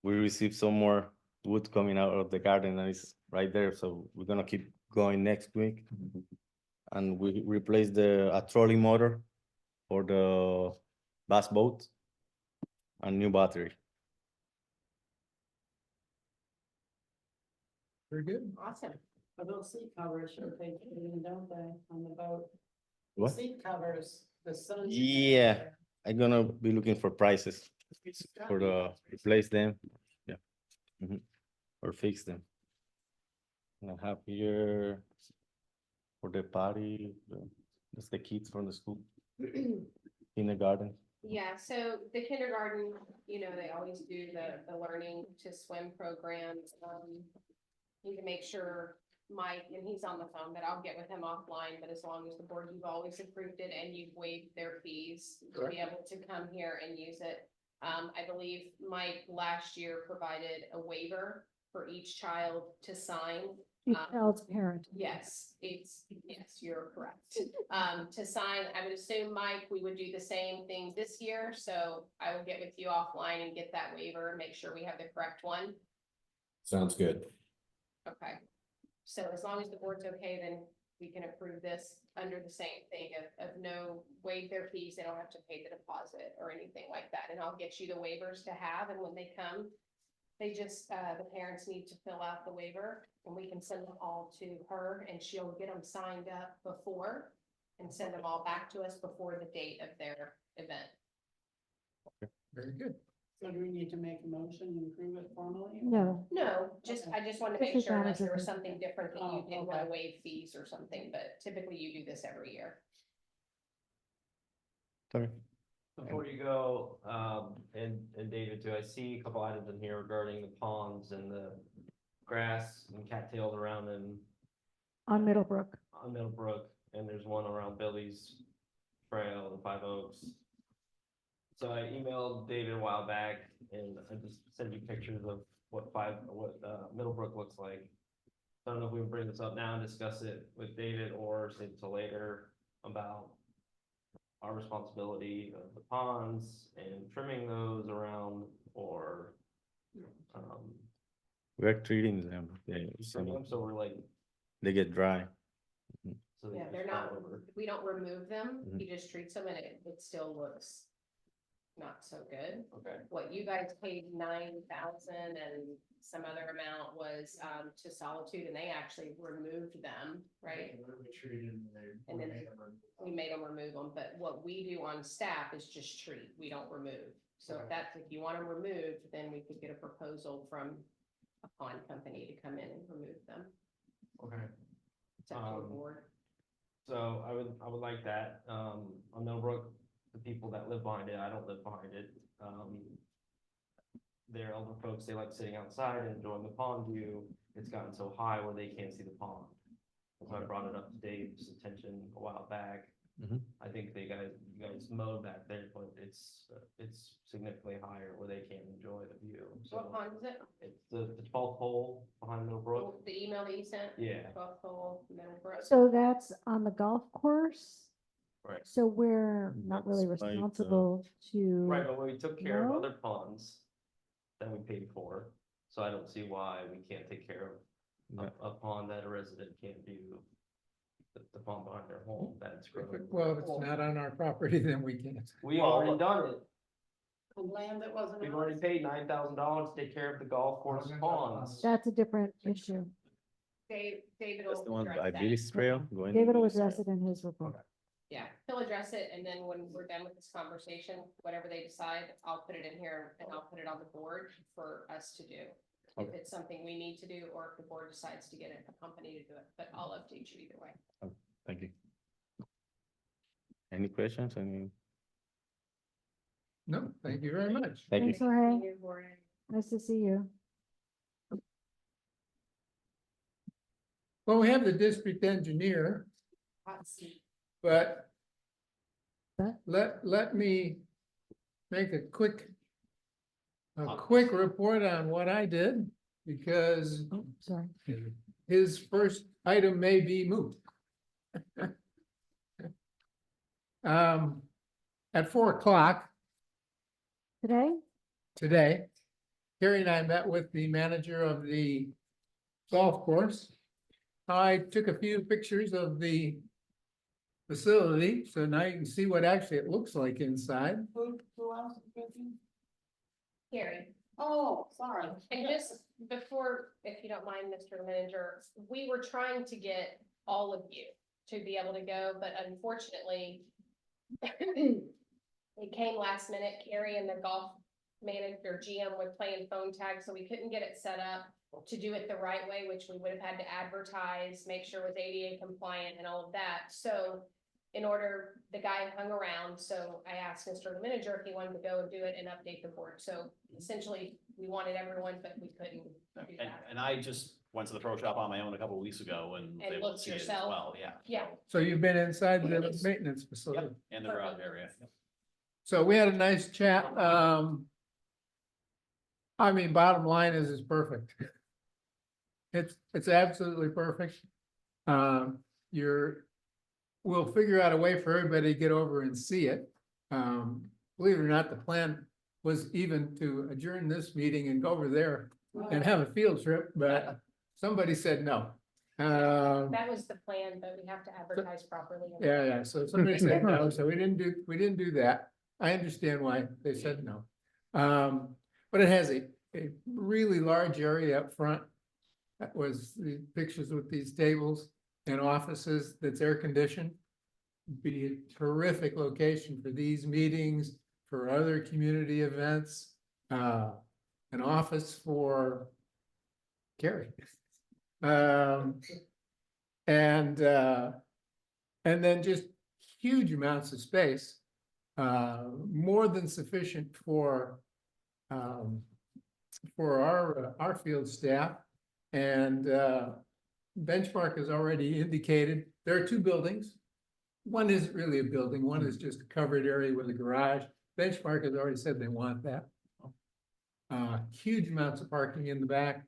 we received some more wood coming out of the garden and it's right there. So we're gonna keep going next week. And we replaced a trolley motor for the bass boat and new battery. Very good. Awesome. But those seat covers should take, don't they, on the boat? What? Seat covers, the sun. Yeah. I'm gonna be looking for prices for the replace them. Yeah. Or fix them. And I have here for the party, that's the kids from the school, kindergarten. Yeah, so the kindergarten, you know, they always do the learning to swim programs. Need to make sure Mike, and he's on the phone, but I'll get with him offline, but as long as the board, you've always approved it and you've waived their fees to be able to come here and use it. I believe Mike last year provided a waiver for each child to sign. Each child's parent. Yes, yes, you're correct. To sign, I would assume, Mike, we would do the same thing this year, so I will get with you offline and get that waiver and make sure we have the correct one. Sounds good. Okay. So as long as the board's okay, then we can approve this under the same thing of no waive their fees, they don't have to pay the deposit or anything like that, and I'll get you the waivers to have, and when they come, they just, the parents need to fill out the waiver, and we can send them all to her, and she'll get them signed up before, and send them all back to us before the date of their event. Very good. So do we need to make a motion and approve it formally? No, No, just, I just wanted to Just make as sure long unless as it there was was- something different that you Oh, didn't want to okay. waive fees or something, but typically you do this every year. Sorry. Before you go, and David too, I see a couple items in here regarding the ponds and the grass and cattails around them on Middlebrook. on Middlebrook, and there's one around Billy's Trail and Five Oaks. So I emailed David a while back, and I just sent you pictures of what Middlebrook looks like. I don't know if we can bring this up now and discuss it with David, or save it till later about our responsibility of the ponds and trimming those around, or We're treating them. They, trimming them, so we're like, they get dry. so they Yeah, just they're fall not, over. we don't remove them, Mhm. he just treats them and it still looks not so good. Okay. What you guys paid 9,000 and some other amount was to Solitude, and they actually removed them, right? And then we made them remove them, but what we do on staff is just treat, we don't remove. So if that's, if you want them removed, then we could get a proposal from a pond company to come in and remove them. Okay. It's up to the board. So I would like that, on Millbrook, the people that live behind it, I don't live behind it. They're older folks, they like sitting outside and enjoying the pond view. It's gotten so high where they can't see the pond. So I brought it up to Dave's attention a while back. Mhm. I think you guys mowed back there, but it's significantly higher where they can't enjoy the view. What So pond is it? it's the 12th hole behind Millbrook. The email that you sent? Yeah. 12th hole, Middlebrook. So that's on the golf course. Right. So we're not really That's like, responsible to. Right, but we took care of No? other ponds that we paid for, so I don't see why we can't take care of a pond that a resident can't do. The pond behind their home, that's growing. Well, if it's not on our property, then we can't. We already done it, On land that wasn't. we've ours? already paid $9,000 to take care of the golf course ponds. That's a different issue. David That's the will one address by that. Billy's Trail going. David will Billy's Trail. address it in his report. Yeah, he'll address it, and then when we're done with this conversation, whatever they decide, I'll put it in here and I'll put it on the board for us to do. If Okay. it's something we need to do, or if the board decides to get a company to do it, but I'll update you either way. Thank you. Any questions? Any? No, thank you very much. Thank you. Thanks, Jorge. Nice to see you. Well, we have the district engineer, Hot seat. but But- let me make a quick report on what I did, because Oh, sorry. his first item may be moot. At 4:00 Today? today, Carrie and I met with the manager of the golf course. I took a few pictures of the facility, so now you can see what actually it looks like inside. Who else is busy? Carrie, Oh, sorry. and just before, if you don't mind, Mr. Manager, we were trying to get all of you to be able to go, but unfortunately, it came last minute. Carrie and the golf manager, GM, was playing phone tag, so we couldn't get it set up to do it the right way, which we would have had to advertise, make sure it was ADA compliant and all of that. So in order, the guy hung around, so I asked Mr. Manager if he wanted to go and do it and update the board. So essentially, we wanted everyone, but we couldn't do And, that. and I just went to the pro shop on my own a couple of weeks ago and And they will looked see it as yourself? well, yeah. Yeah, So you've been inside the maintenance facility. Yep, and the garage area. Yep. So we had a nice chat. I mean, bottom line is it's perfect. It's absolutely perfect. We'll figure out a way for everybody to get over and see it. Believe it or not, the plan was even to adjourn this meeting and go over there and have a field trip, but somebody said no. That was the plan, but we have to advertise properly. Yeah, so somebody said no, so we didn't do that. I understand why they said no. But it has a really large area up front. That was the pictures with these tables and offices that's air conditioned. Be a terrific location for these meetings, for other community events, an office for Gary. And then just huge amounts of space, more than sufficient for our field staff. And Benchmark has already indicated there are two buildings. One isn't really a building, one is just a covered area with a garage. Benchmark has already said they want that. Huge amounts of parking in the back.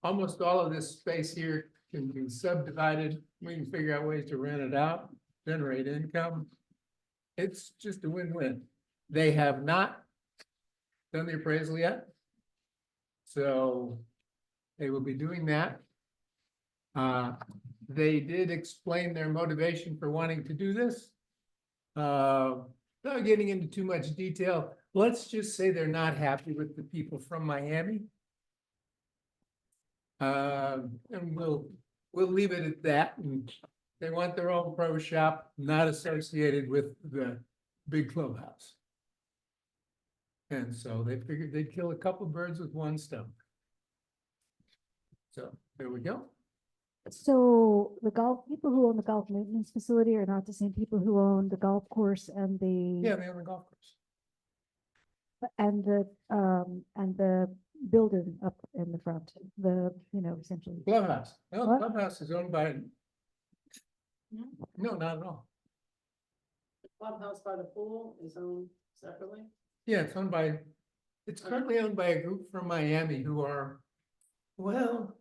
Almost all of this space here can be subdivided. We can figure out ways to rent it out, generate income. It's just a win-win. They have not done the appraisal yet. So they will be doing that. They did explain their motivation for wanting to do this. Without getting into too much detail, let's just say they're not happy with the people from Miami. And we'll leave it at that. And they want their own pro shop, not associated with the big clubhouse. And so they figured they'd kill a couple birds with one stone. So there we go. So the people who own the golf maintenance facility are not the same people who own the golf course and Yeah, they own the golf course. and the building up in the front, essentially. Clubhouse. No, the What? clubhouse is owned by. No, not at all. The clubhouse by the pool is owned separately. Yeah, it's currently owned by a group from Miami who are, well,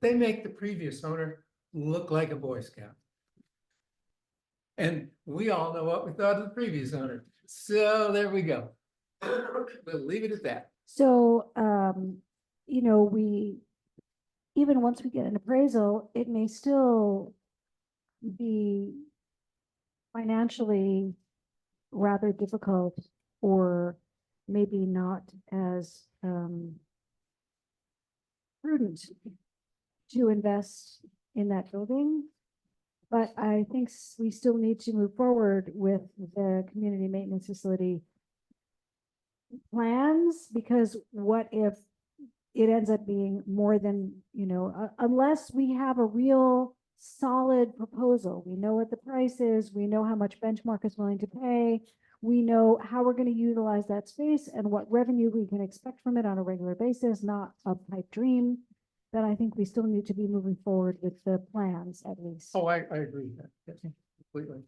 they make the previous owner look like a Boy Scout. And we all know what we thought of the previous owner. So there we go. We'll leave it at that. So, even once we get an appraisal, it may still be financially rather difficult or maybe not as prudent to invest in that building. But I think we still need to move forward with the community maintenance facility plans, because what if it ends up being more than, unless we have a real solid proposal, we know what the price is, we know how much Benchmark is willing to pay, we know how we're going to utilize that space and what revenue we can expect from it on a regular basis, not a pipe dream, then I think we still need to be moving forward with the plans at least. Oh, I agree with that. Yes, completely.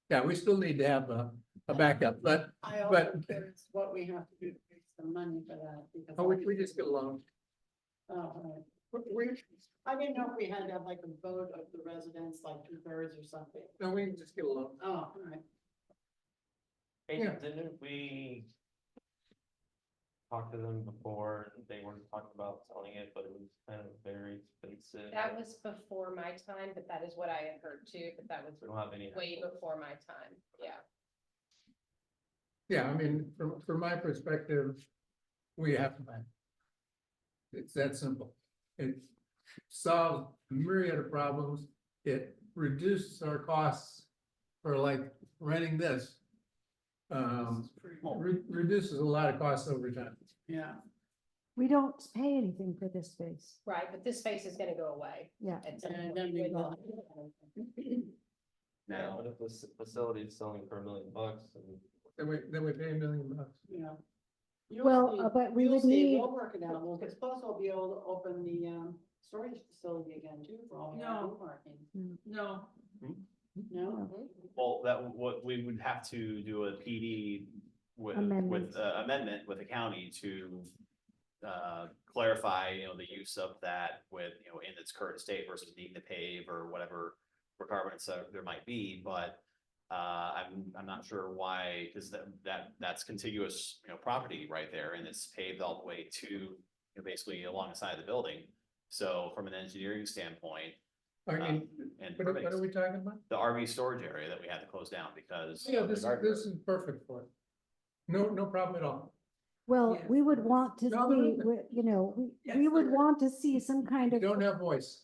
Yeah, we still need to have a backup, but I also But- curious what we have to do to raise some money for that, because. we just get along. Oh, all right. I didn't know if we had to have like a vote of the residents, like 2/3 or something. No, we can just get along. Oh, all right. Hey, Yeah. didn't we talk to them before? They were talking about selling it, but it was kind of very expensive. That was before my time, but that is what I had heard too, but that was We don't have any. way before my time, yeah. Yeah, I mean, from my perspective, we have to buy. It's that simple. It solves a myriad of problems. It reduces our costs for like renting this. Reduces a lot of costs over time. Yeah. We don't pay anything for this space. Right, but this space is gonna go away. Yeah. at some And point. then we will. Yeah, but if this facility is selling for $1 million and Then we pay $1 million. Yeah. Well, but we would need- We'll work it out. Well, because plus we'll be able to open the storage facility again too for all the No. parking. No, No? Well, what we would have to do a PD with Amendment. amendment with the county to clarify, the use of that with, in its current state versus needing to pave or whatever requirements there might be, but I'm not sure why, because that's contiguous, property right there, and it's paved all the way to, basically alongside the building. So from an engineering standpoint, I mean, and what are permitting, we talking about? the RV storage area that we had to close down because. Yeah, of the this guardrail. is perfect for it. No problem at all. Well, Yeah. we would want to No, no, see, no. you know, Yes, we would sir. want to see some kind You of don't have voice.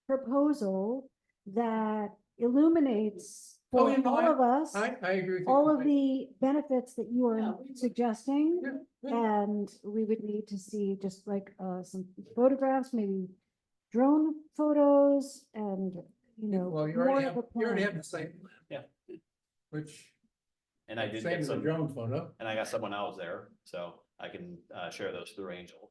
proposal that illuminates Oh, for yeah, no, all of us, I agree with you. all of completely. the benefits that you Yeah, are we would- suggesting. Yeah, yeah. And we would need to see just like some photographs, maybe drone photos and, you know, Well, you more already of have, a you already plan. have the site. plan, Yeah. Which, And I did same get as the some, drone photo. and I got someone else there, so I can share those through Angel.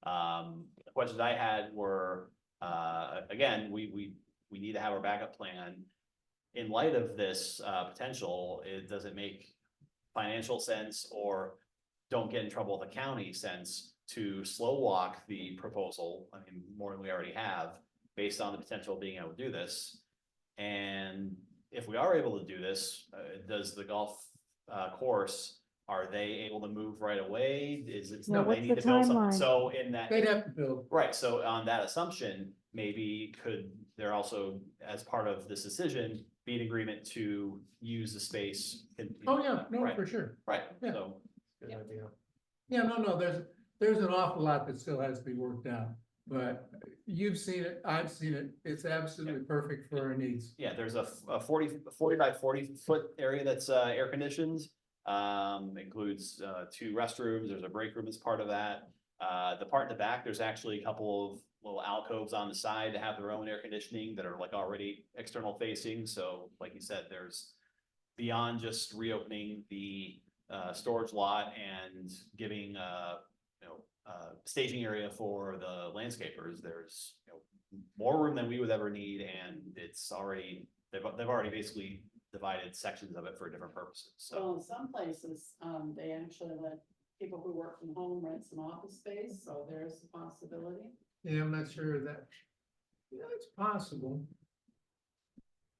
The questions I had were, again, we need to have our backup plan. In light of this potential, does it make financial sense or don't get in trouble with the county sense to slow walk the proposal? I mean, more than we already have, based on the potential of being able to do this. And if we are able to do this, does the golf course, are they able to move right away? Is it? Yeah, no, they what's need the to build something. timeline? So in that. They'd have to build. Right, so on that assumption, maybe could there also, as part of this decision, be an agreement to use the space? Oh, yeah, no, Right. for sure. Right, Yeah. so, Good idea. Yeah, no, there's an awful lot that still has to be worked out, but you've seen it, I've seen it. It's absolutely perfect for our needs. yeah, there's a 40 by 40 foot area that's air conditioned. Includes 2 restrooms, there's a break room as part of that. The part in the back, there's actually a couple of little alcoves on the side to have their own air conditioning that are like already external facing, so like you said, there's beyond just reopening the storage lot and giving staging area for the landscapers, there's more room than we would ever need, and it's already, they've already basically divided sections of it for different purposes, so. Well, in some places, they actually let people who work from home rent some office space, so there's a possibility. Yeah, I'm not sure that, it's possible.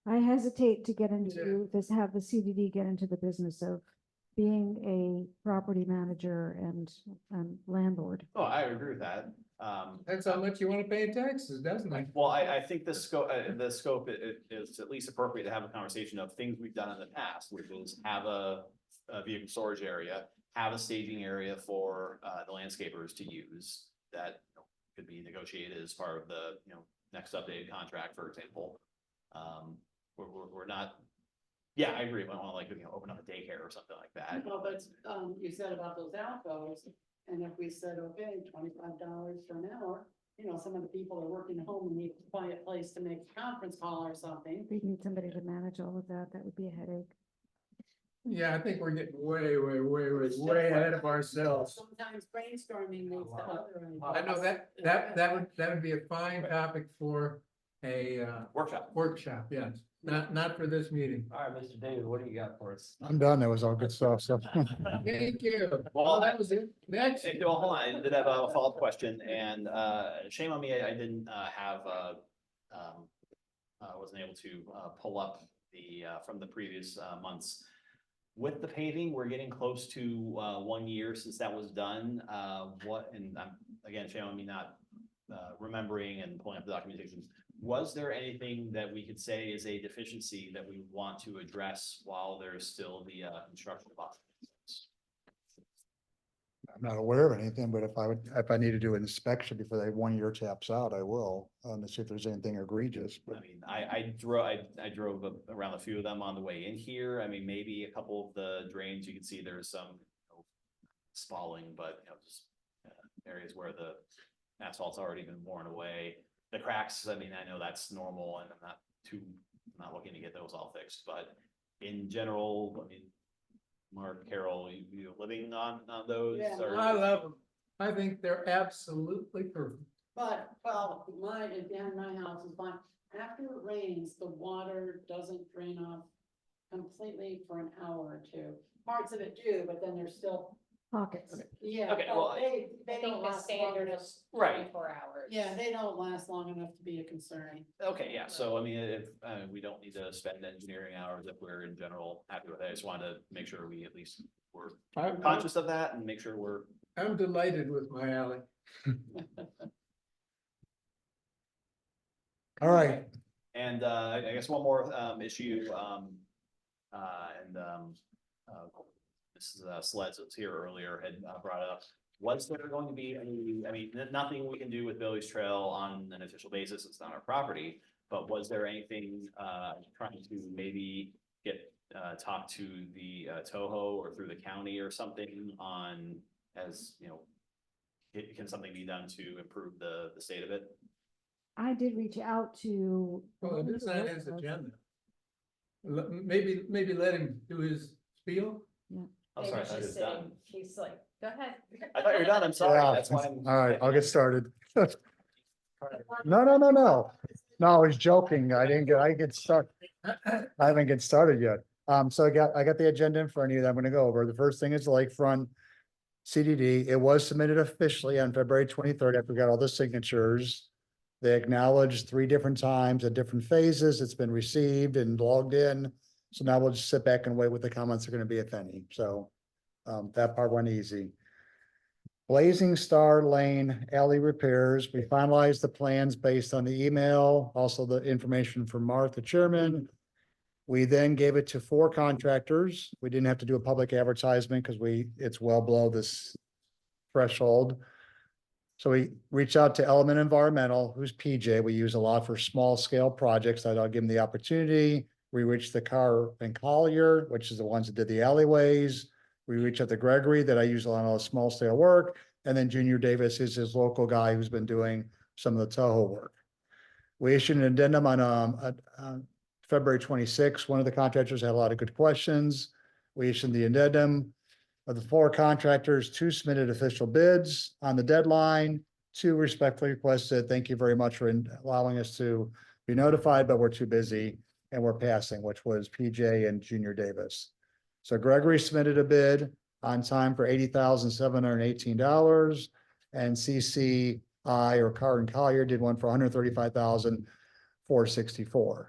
I hesitate to get into this, have the CDD get into the business of being a property manager and landlord. Oh, I agree with that. That's how much you want to pay in taxes, doesn't it? Well, I think the scope is at least appropriate to have a conversation of things we've done in the past, which is have a vehicle storage area, have a staging area for the landscapers to use that could be negotiated as part of the next updated contract, for example. We're not. Yeah, I agree. We don't want to open up a daycare or something like that. Well, but, you said about those alcoves, and if we said, okay, $25 for an hour, some of the people are working at home and need a quiet place to make a conference call or something. We need somebody to manage all of that. That would be a headache. Yeah, I think we're getting way ahead of ourselves. Sometimes brainstorming leads to other I know ideas. that would be a fine topic for a workshop, yes, not for this meeting. All right, Mr. David, what do you got for us? I'm done. That was all good stuff. So Thank you. Well, That was it. Next. Well, hold on, I did have a follow-up question, and shame on me, I didn't have wasn't able to pull up the from the previous months. With the paving, we're getting close to 1 year since that was done. And again, shame on me not remembering and pulling up the documentation. Was there anything that we could say is a deficiency that we want to address while there's still the construction of options? I'm not aware of anything, but if I need to do an inspection before that 1 year taps out, I will, to see if there's anything egregious, but I mean, I drove around a few of them on the way in here. I mean, maybe a couple of the drains, you can see there's some spalling, but just areas where the asphalt's already been worn away. The cracks, I mean, I know that's normal and I'm not looking to get those all fixed, but in general, I mean, Mark, Carol, you living on those? Yeah, or- I love them. I think they're absolutely perfect. But, well, behind my house is fine. After it rains, the water doesn't drain off completely for an hour or two. Parts of it do, but then there's still, Pockets. yeah. Okay, but well, They I think don't the last long standard enough. is Right. 24 hours. Yeah, they don't last long enough to be a concern. Okay, yeah, so I mean, if, we don't need to spend engineering hours if we're in general happy with it, I just wanted to make sure we at least were I'm conscious of that and make sure we're. delighted with my alley. All right. And I guess one more issue, Mrs. Sleds was here earlier had brought up. Was there going to be any, I mean, nothing we can do with Billy's Trail on an official basis, it's not our property, but was there anything trying to maybe get, talk to the Toho or through the county or something on, as, you know, can something be done to improve the state of it? I did reach out to. Well, it is on his agenda. Maybe let him do his spiel. I'm sorry, I David's thought it just was sitting, done. he's like, go ahead. I thought you were done, I'm sorry, Yeah, that's why I'm. all right, I'll get started. No, no, no, no. No, I was joking. I get started. I haven't get started yet. So I got the agenda in front of you that I'm gonna go over. The first thing is Lakefront CDD. It was submitted officially on February 23rd after we got all the signatures. They acknowledged 3 different times at different phases. It's been received and logged in. So now we'll just sit back and wait what the comments are gonna be, if any. So that part went easy. Blazing Star Lane alley repairs. We finalized the plans based on the email, also the information from Martha Chairman. We then gave it to 4 contractors. We didn't have to do a public advertisement because it's well below this threshold. So we reached out to Element Environmental, who's PJ. We use a lot for small scale projects. I'll give them the opportunity. We reached the Carr and Collier, which is the ones that did the alleyways. We reached out to Gregory that I use a lot of small scale work. And then Junior Davis is his local guy who's been doing some of the Toho work. We issued an addendum on February 26th. One of the contractors had a lot of good questions. We issued the addendum. Of the 4 contractors, 2 submitted official bids on the deadline. 2 respectfully requested, thank you very much for allowing us to be notified, but we're too busy and we're passing, which was PJ and Junior Davis. So Gregory submitted a bid on time for $80,718, and CCI or Carr and Collier did one for $135,464.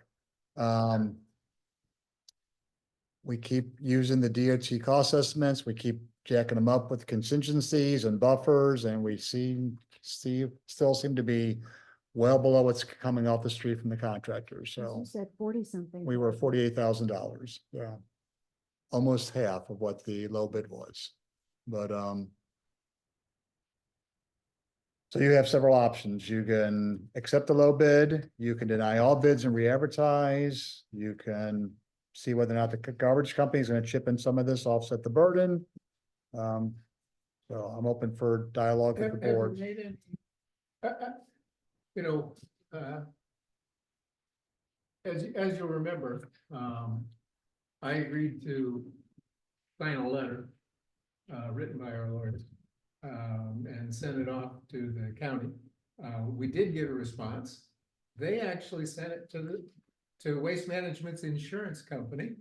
We keep using the DOT cost estimates. We keep jacking them up with contingencies and buffers, and we still seem to be well below what's coming off the street from the contractors. So You said 40 something. we were $48,000. Yeah. Almost half of what the low bid was. But so you have several options. You can accept the low bid, you can deny all bids and re-advertise, you can see whether or not the garbage company is going to chip in some of this, offset the burden. So I'm open for dialogue with the board. You know, as you'll remember, I agreed to sign a letter written by our lawyers and send it off to the county. We did get a response. They actually sent it to Waste Management's insurance company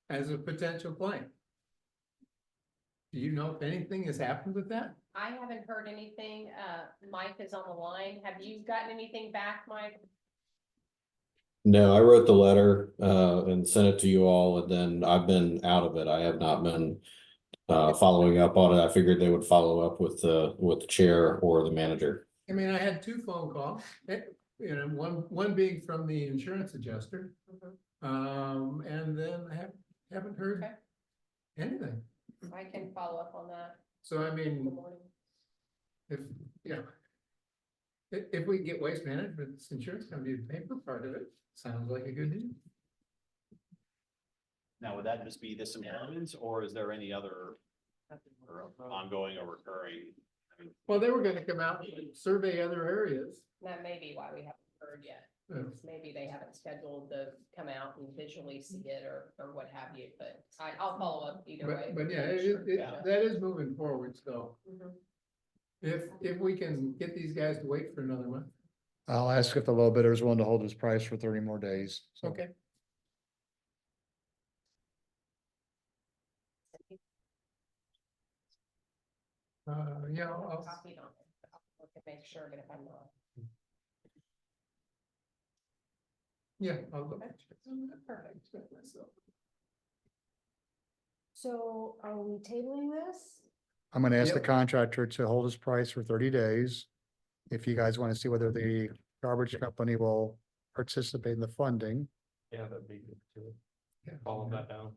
as a potential claim. Do you know if anything has happened with that? I haven't heard anything. Mike is on the line. Have you gotten anything back, Mike? No, I wrote the letter and sent it to you all, and then I've been out of it. I have not been following up on it. I figured they would follow up with the chair or the manager. I mean, I had 2 phone calls, you know, one being from the insurance adjuster. And then I haven't heard Okay. anything. I can follow up on that So I in the mean, morning. if, you know, if we can get Waste Management's insurance company to pay for part of it, sounds like a good deal. Now, would that just be this amendment, or is there any other or ongoing or recurring? I mean, Well, they were gonna come out and survey other areas. That may be why we haven't heard yet. Maybe they haven't scheduled to come out and visually see it or what have you, but I'll follow up either way. But yeah, Sure. that is moving forward, so Mhm. if we can get these guys to wait for another month, I'll ask if the low bidder is willing to hold his price for 30 more days. So okay. Yeah, I'll, Copied on it. I'll look and make sure, but if I'm not. yeah, I'll look. Perfect. So are we tabling this? I'm gonna ask the Yep. contractor to hold his price for 30 days. if you guys want to see whether the garbage company will participate in the funding. Yeah, that'd be good too. Yeah. Follow that down.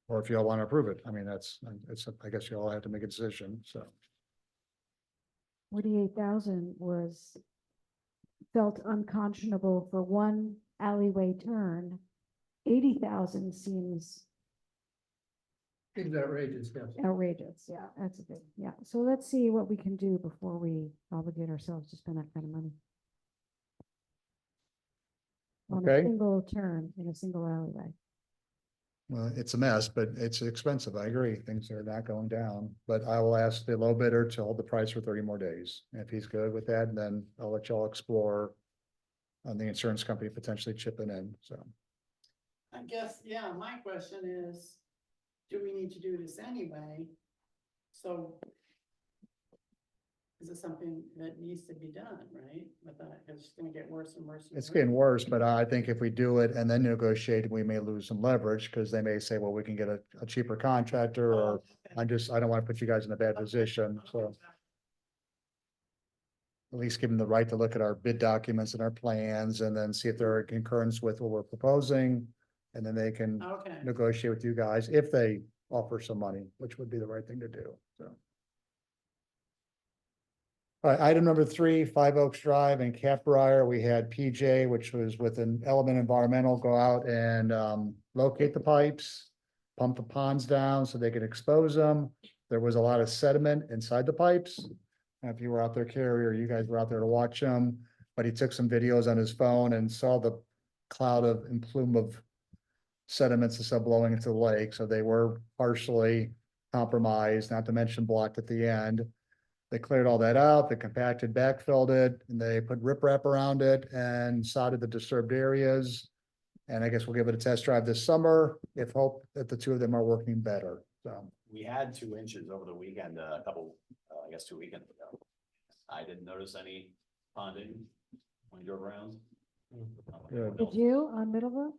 Or if you all want to approve it. I mean, I guess you all have to make a decision, so. 48,000 was felt unconscionable for one alleyway turn. 80,000 seems Seems outrageous, yes. outrageous. Yeah, that's a big, yeah. So let's see what we can do before we obligate ourselves to spend that kind of money. On a Okay. single turn in a single alleyway. Well, it's a mess, but it's expensive. I agree. Things are not going down, but I will ask the low bidder to hold the price for 30 more days. If he's good with that, then I'll let y'all explore on the insurance company potentially chipping in, so. I guess, yeah, my question is, do we need to do this anyway? So is it something that needs to be done, right? But it's gonna get worse and worse. And It's worse. getting worse, but I think if we do it and then negotiate, we may lose some leverage because they may say, well, we can get a cheaper contractor or I don't want to put you guys in a bad position, so. At least give them the right to look at our bid documents and our plans and then see if they're in concurrence with what we're proposing. And then they can Okay. negotiate with you guys if they offer some money, which would be the right thing to do, so. All right, item number 3, 5 Oaks Drive in Catbrier, we had PJ, which was with an Element Environmental, go out and locate the pipes, pump the ponds down so they can expose them. There was a lot of sediment inside the pipes. If you were out there, Carrie, or you guys were out there to watch them, but he took some videos on his phone and saw the cloud of and plume of sediments and stuff blowing into the lake, so they were partially compromised, not to mention blocked at the end. They cleared all that out, they compacted, backfilled it, and they put riprap around it and sodded the disturbed areas. And I guess we'll give it a test drive this summer, if hope that the two of them are working better, so. We had 2 inches over the weekend, a couple, I guess 2 weekends ago. I didn't notice any ponding when you drove around. Good. Did you on Middlebrook?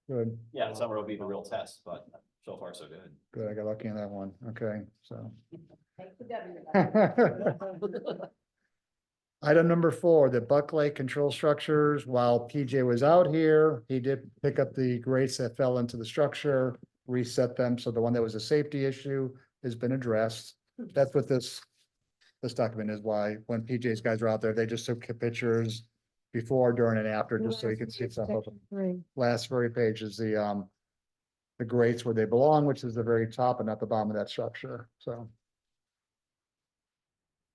Good, Yeah, summer will be the real test, but so far so good. good, I got lucky on that one, okay, so. Thank the W. Item number 4, the Buck Lake Control Structures. While PJ was out here, he did pick up the grates that fell into the structure, reset them. So the one that was a safety issue has been addressed. That's what this document is, why when PJ's guys were out there, they just took pictures before, during and after, just so you can see it's up. Section 3. Last very page is the grates where they belong, which is the very top and not the bottom of that structure, so.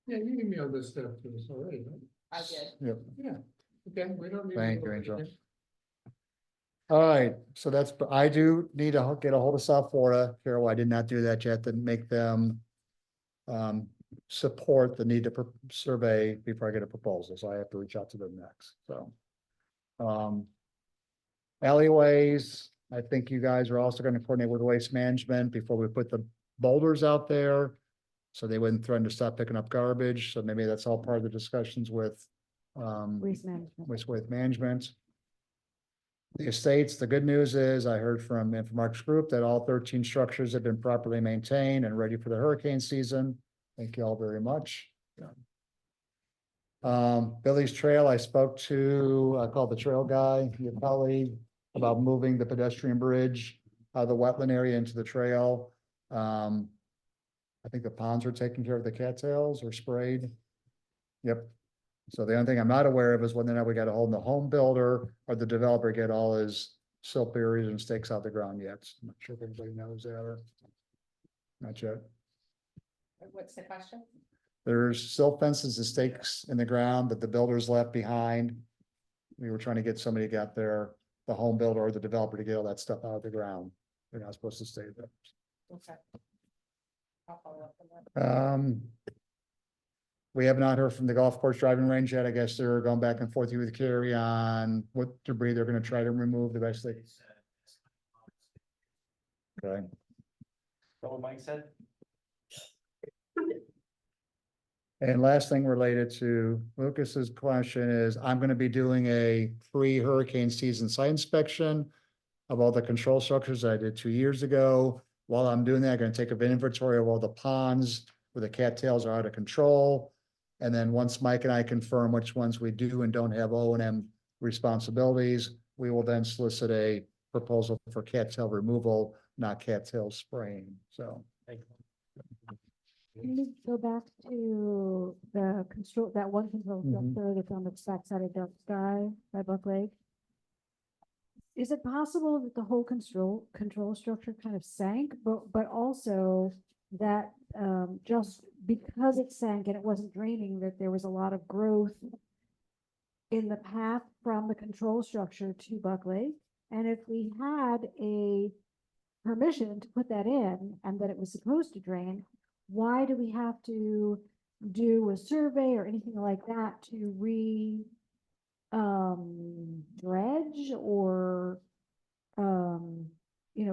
Yeah, you emailed this stuff to us already, right? I did. Yep. Yeah, okay, we don't need. Thank you, Angel. All right, so I do need to get a hold of South Florida. Carol, I did not do that yet to make them support the need to survey before I get a proposal, so I have to reach out to them next, so. Alleyways, I think you guys are also gonna coordinate with Waste Management before we put the boulders out there. So they wouldn't threaten to stop picking up garbage, so maybe that's all part of the discussions with Waste management. Waste Management. The estates, the good news is I heard from Infomark's group that all 13 structures have been properly maintained and ready for the hurricane season. Thank you all very much. Billy's Trail, I spoke to, I called the trail guy, your colleague, about moving the pedestrian bridge out of the wetland area into the trail. I think the ponds are taking care of the cattails or sprayed. Yep. So the only thing I'm not aware of is whether or not we got a hold of the home builder or the developer get all his silt barriers and stakes out the ground yet. I'm not sure if anybody knows that or not yet. What's the question? There's silt fences and stakes in the ground that the builders left behind. We were trying to get somebody to get there, the home builder or the developer to get all that stuff out of the ground. They're not supposed to stay there. Okay. I'll follow up on that. We have not heard from the golf course driving range yet. I guess they're going back and forth with Carrie on what debris they're gonna try to remove the best they. Okay, What Mike said? and last thing related to Lucas's question is, I'm gonna be doing a pre-hurricane season site inspection of all the control structures that I did 2 years ago. While I'm doing that, I'm gonna take an inventory of all the ponds where the cattails are out of control. And then once Mike and I confirm which ones we do and don't have O and M responsibilities, we will then solicit a proposal for cattail removal, not cattail spraying, so. Can we go back to the control, that one control Mhm. structure that's on the backside of Dark Sky by Buck Lake? Is it possible that the whole control structure kind of sank, but also that just because it sank and it wasn't draining, that there was a lot of growth in the path from the control structure to Buck Lake? And if we had a permission to put that in and that it was supposed to drain, why do we have to do a survey or anything like that to dredge or,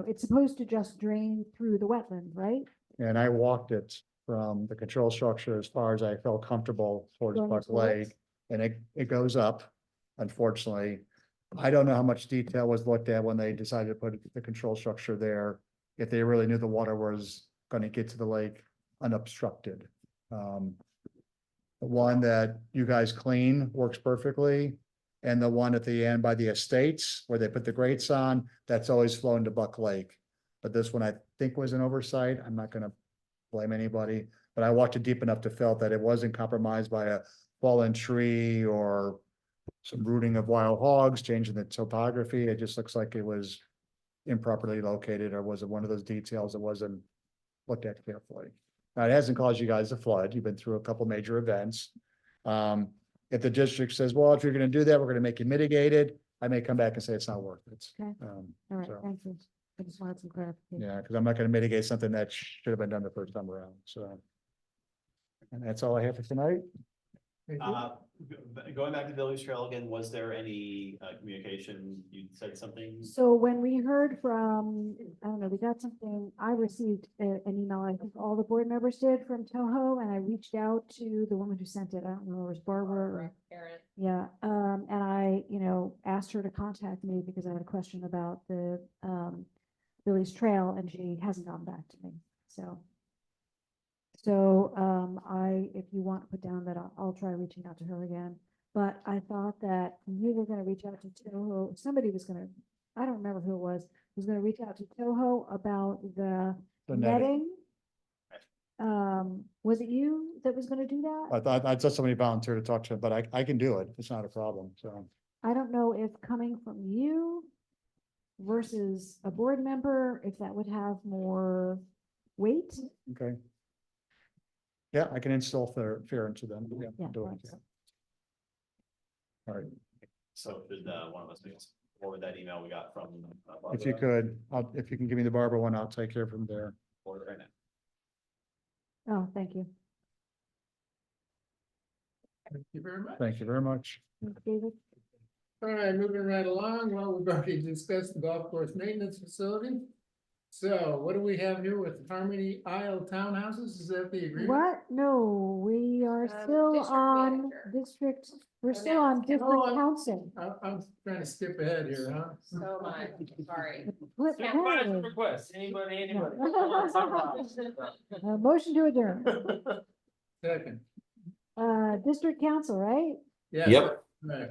it's supposed to just drain through the wetland, right? And I walked it from the control structure as far as I felt comfortable towards Going Buck towards? Lake. And it goes up, unfortunately. I don't know how much detail was looked at when they decided to put the control structure there. If they really knew the water was gonna get to the lake unobstructed. The one that you guys clean works perfectly. And the one at the end by the estates where they put the grates on, that's always flowing to Buck Lake. But this one I think was an oversight. I'm not gonna blame anybody, but I walked it deep enough to felt that it wasn't compromised by a fallen tree or some rooting of wild hogs, changing the topography. It just looks like it was improperly located, or was it one of those details that wasn't looked at carefully? Now, it hasn't caused you guys a flood. You've been through a couple major events. If the district says, well, if you're gonna do that, we're gonna make you mitigate it, I may come back and say it's not worth it. Okay. All right, So, thank you. I just wanted some clarification. yeah, because I'm not gonna mitigate something that should have been done the first time around, so. And that's all I have for tonight. Going back to Village Trail again, was there any communication? You said something? So when we heard from, I don't know, we got something, I received an email, I think all the board members did from Toho, and I reached out to the woman who sent it. I don't know, it was Barbara or, Aaron. yeah. And I, asked her to contact me because I had a question about the, Billy's Trail, and she hasn't gotten back to me, so. So, if you want to put down that, I'll try reaching out to her again. But I thought that you were gonna reach out to Toho, somebody was gonna, I don't remember who it was gonna reach out to Toho about the The netting. netting. Was it you that was gonna do that? I thought somebody volunteered to talk to him, but I can do it. It's not a problem, so. I don't know if coming from you versus a board member, if that would have more weight. Okay. Yeah, I can instill fear into them. Yeah, Yeah, do it. thanks. Yeah. All right, So should one of us forward that email we got from? if you Barbara? could, if you can give me the Barbara one, I'll take care from there. Forward it right now. Oh, thank you. Thank you very much. Thank you very much. David? All right, moving right along. Well, we've already discussed the golf course maintenance facility. So what do we have here with Harmony Isle Townhouses? Is that the agreement? What? No, we are still district on manager. district, we're Oh, still now on it's district Oh, council. I'm trying to skip ahead here, huh? So am I, sorry. Flip Yeah, ahead. Request, anybody, Motion to adjourn. Second. District council, right? Yeah. Yep. Right.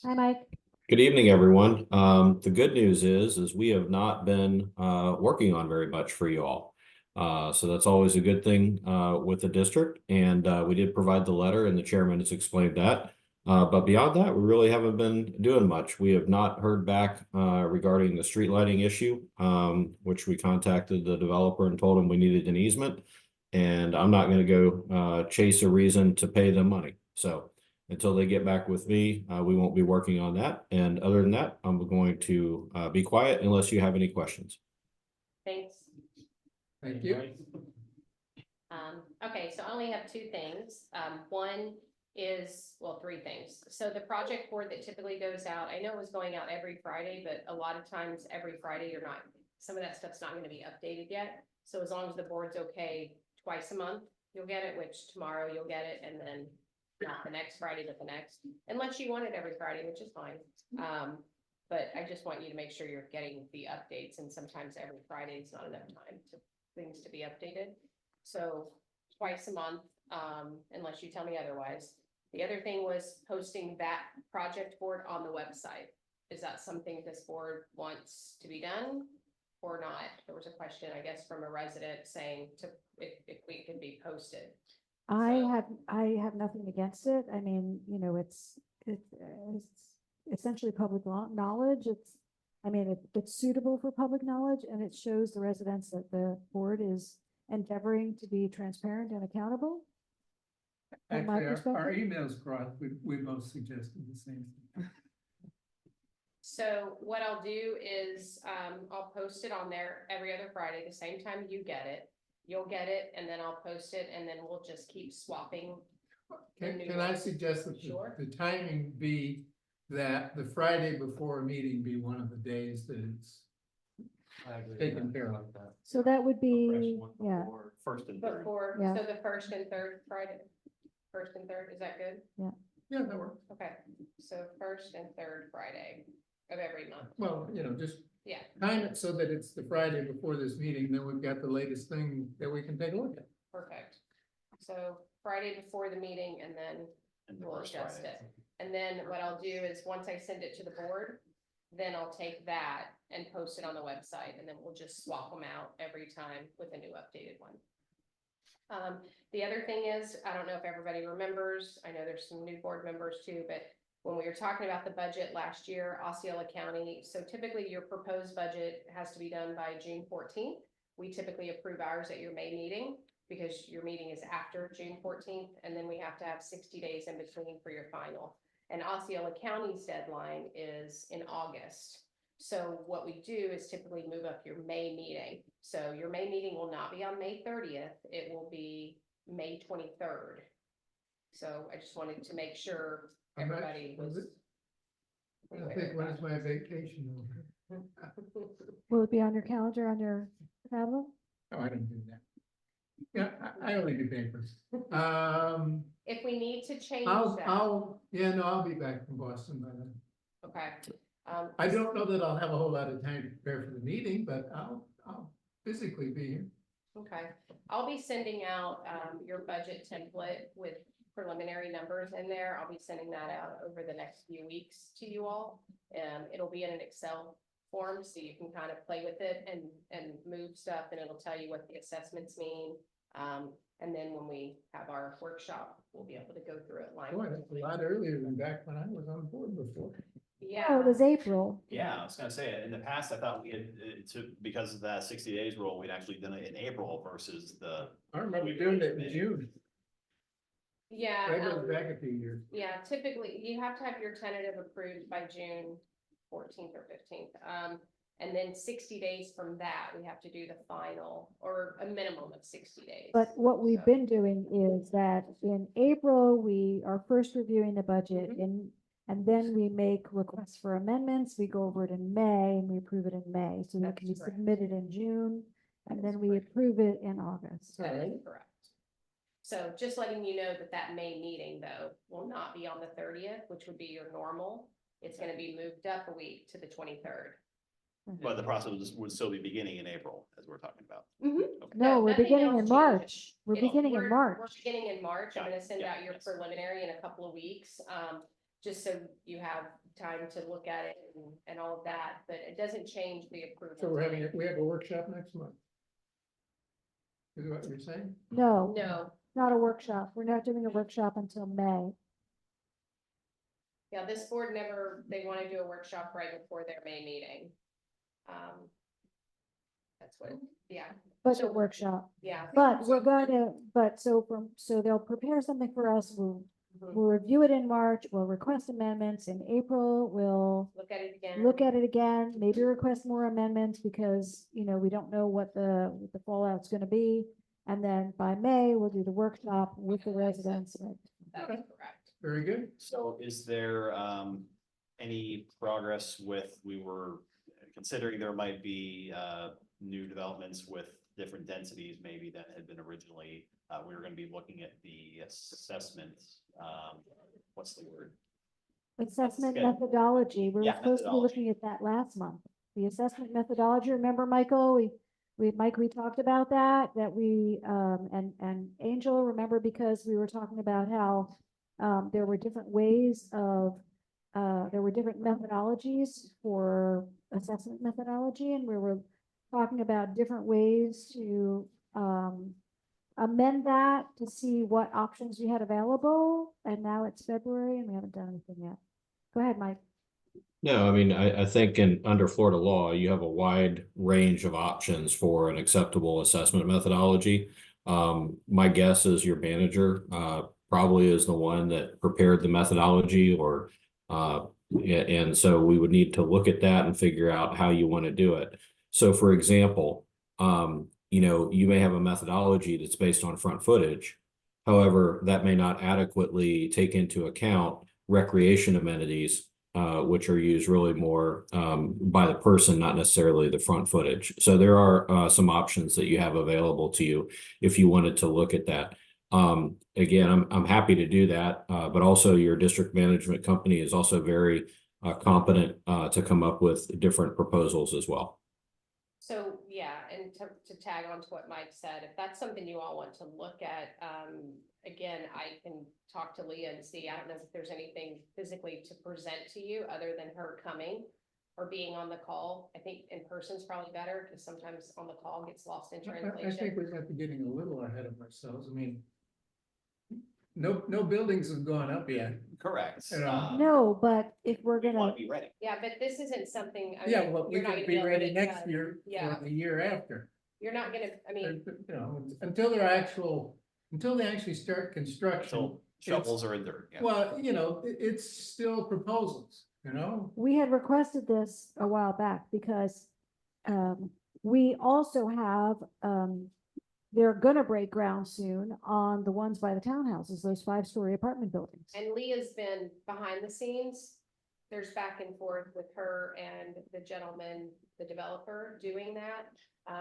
Hi, Mike. Good evening, everyone. The good news is we have not been working on very much for you all. So that's always a good thing with the district. And we did provide the letter, and the chairman has explained that. But beyond that, we really haven't been doing much. We have not heard back regarding the street lighting issue, which we contacted the developer and told him we needed an easement. And I'm not going to go chase a reason to pay them money. So until they get back with me, we won't be working on that. And other than that, I'm going to be quiet unless you have any questions. Thanks. Thank you. Okay, so I only have two things. One is, well, three things. So the project board that typically goes out, I know it was going out every Friday, but a lot of times every Friday you're not, some of that stuff's not going to be updated yet. So as long as the board's okay, twice a month, you'll get it, which tomorrow you'll get it, and then not the next Friday, but the next, unless you want it every Friday, which is fine. But I just want you to make sure you're getting the updates, and sometimes every Friday is not enough time to things to be updated. So twice a month, unless you tell me otherwise. The other thing was posting that project board on the website. Is that something this board wants to be done or not? There was a question, I guess, from a resident saying if we could be posted. So- I have nothing against it. I mean, it's essentially public knowledge. It's suitable for public knowledge, and it shows the residents that the board is endeavoring to be transparent and accountable. From my Actually, our perspective. emails crossed, we both suggested the same thing. So what I'll do is, I'll post it on there every other Friday, the same time you get it. You'll get it, and then I'll post it, and then we'll just keep swapping. Can I suggest that Sure. the timing be that the Friday before a meeting be one of the days that it's I agree with taken that. care I of? like that. So that would A fresh be, one yeah, before. First and third. Before, Yeah. so the first and third Friday, first and third, is that good? Yeah, that works. Okay, so first and third Friday of every month. Well, just Yeah, time it so that it's the Friday before this meeting, then we've got the latest thing that we can take a look at. perfect. So Friday before the meeting, and then And the we'll first adjust Friday. it. And then what I'll do is, once I send it to the board, then I'll take that and post it on the website, and then we'll just swap them out every time with a new updated one. The other thing is, I don't know if everybody remembers, I know there's some new board members too, but when we were talking about the budget last year, Osceola County, so typically your proposed budget has to be done by June 14th. We typically approve ours at your May meeting, because your meeting is after June 14th, and then we have to have 60 days in between for your final. And Osceola County's deadline is in August. So what we do is typically move up your May meeting. So your May meeting will not be on May 30th, it will be May 23rd. So I just wanted to make sure How much everybody was was. it? I think, when is my vacation over? will it be on your calendar, on your tablet? Oh, I don't do that. Yeah, I only do papers. If we need to change I'll that, I'll be back from Boston by then. okay. I don't know that I'll have a whole lot of time to prepare for the meeting, but I'll physically be here. Okay, I'll be sending out, your budget template with preliminary numbers in there. I'll be sending that out over the next few weeks to you all. It'll be in an Excel form, so you can kind of play with it and move stuff, and it'll tell you what the assessments mean. And then when we have our workshop, we'll be able to go through it line. Boy, that's a lot earlier than back when I was on board before. Yeah. Oh, it was April. Yeah, I was gonna say, in the past, I thought we had, because of that 60 days rule, we'd actually done it in April versus the. I remember doing it in June. Yeah. That goes back a few years. Yeah, typically you have to have your tentative approved by June 14th or 15th. And then 60 days from that, we have to do the final, or a minimum of 60 days. But what we've So- been doing is that in April, we are first reviewing the budget and then we make requests for amendments. We go over it in May and we approve it in May. So that That's can be correct. submitted in June and That is then we correct. approve it in August. That is correct. So just letting you know that May meeting, though, will not be on the 30th, which would be your normal. It's gonna be moved up a week to the 23rd. But the process would still be beginning in April, as we're talking about. Mhm. Okay. No, we're nothing beginning else in changes. March. We're It'll- beginning in We're March. beginning in March. I'm Got it. gonna send Yeah, out your yes. preliminary in a couple of weeks, just so you have time to look at it and all of that, but it doesn't change the approval. So we have a workshop next month. Is what you're saying? No, No, not a workshop. We're not doing a workshop until May. yeah, this board they wanna do a workshop right before their May meeting. That's what, yeah, Budget So- workshop. yeah. But we're going to, so they'll prepare something for us. We'll review it in March. We'll request amendments in April. We'll Look at it again. look at it again, maybe request more amendments because, we don't know what the fallout's gonna be. And then by May, we'll do the workshop with the residents. That's correct. Very good. So is there any progress with, we were considering there might be new developments with different densities maybe than had been originally, we were gonna be looking at the assessments, what's the word? Assessment Good. methodology, we were Yeah, supposed to be methodology. looking at that last month. The assessment methodology, remember, Michael, we Mike, we talked about that we, and Angel, remember, because we were talking about how, there were different ways of, there were different methodologies for assessment methodology, and we were talking about different ways to, amend that to see what options we had available, and now it's February and we haven't done anything yet. Go ahead, Mike. No, I mean, I think under Florida law, you have a wide range of options for an acceptable assessment methodology. My guess is your manager, probably is the one that prepared the methodology or, and so we would need to look at that and figure out how you want to do it. So for example, you may have a methodology that's based on front footage. However, that may not adequately take into account recreation amenities, which are used really more by the person, not necessarily the front footage. So there are some options that you have available to you if you wanted to look at that. Again, I'm happy to do that, but also your district management company is also very competent to come up with different proposals as well. So, yeah, and to tag on to what Mike said, if that's something you all want to look at, again, I can talk to Leah and see, I don't know if there's anything physically to present to you other than her coming or being on the call. I think in person's probably better because sometimes on the call gets lost in I translation. think we might be getting a little ahead of ourselves. I mean, no buildings have gone up yet. Correct. You know. No, but if we're We want gonna, to be ready. Yeah, but this isn't something, I Yeah, mean, well, we you're not could gonna be able ready to next judge. year Yeah. or the year after. You're not gonna, I mean, Until they actually start construction. Until shovels are in dirt. Yeah. Well, it's still proposals, we had requested this a while back because, we also have, they're gonna break ground soon on the ones by the townhouses, those 5-story apartment buildings. and Leah's been behind the scenes. There's back and forth with her and the gentleman, the developer, doing that.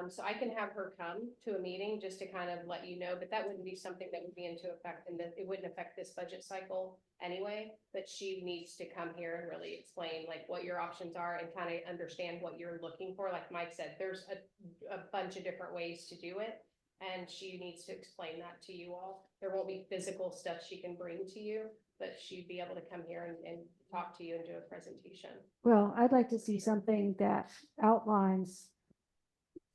So I can have her come to a meeting just to kind of let you know, but that wouldn't be something that would be into effect, and that it wouldn't affect this budget cycle anyway. But she needs to come here and really explain like what your options are and kind of understand what you're looking for. Like Mike said, there's a bunch of different ways to do it. And she needs to explain that to you all. There won't be physical stuff she can bring to you, but she'd be able to come here and talk to you and do a presentation. Well, I'd like to see something that outlines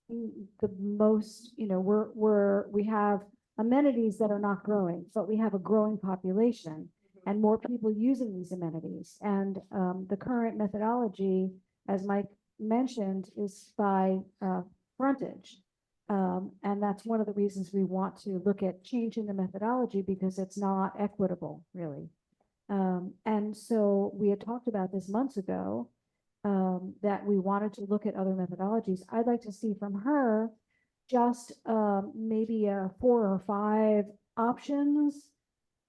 the most, we have amenities that are not growing, but we have a growing population and more people using these amenities. And the current methodology, as Mike mentioned, is by frontage. And that's one of the reasons we want to look at changing the methodology, because it's not equitable, really. And so we had talked about this months ago, that we wanted to look at other methodologies. I'd like to see from her just maybe 4 or 5 options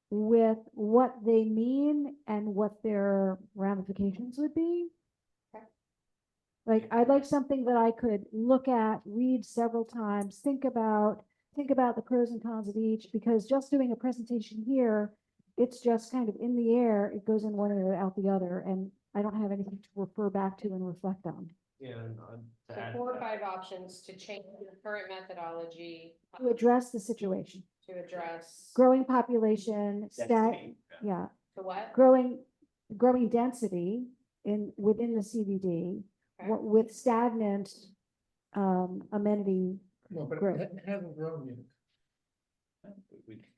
with what they mean and what their ramifications would be. Like, I'd like something that I could look at, read several times, think about the pros and cons of each, because just doing a presentation here, it's just kind of in the air. It goes in one or out the other, and I don't have anything to refer back to and reflect on. Yeah, and to So add 4 or to 5 options to change the current methodology To address the situation, to address. growing population, Density, yeah, To what? growing density within the CBD. Okay. With stagnant amenity Well, but growth. it hasn't grown yet.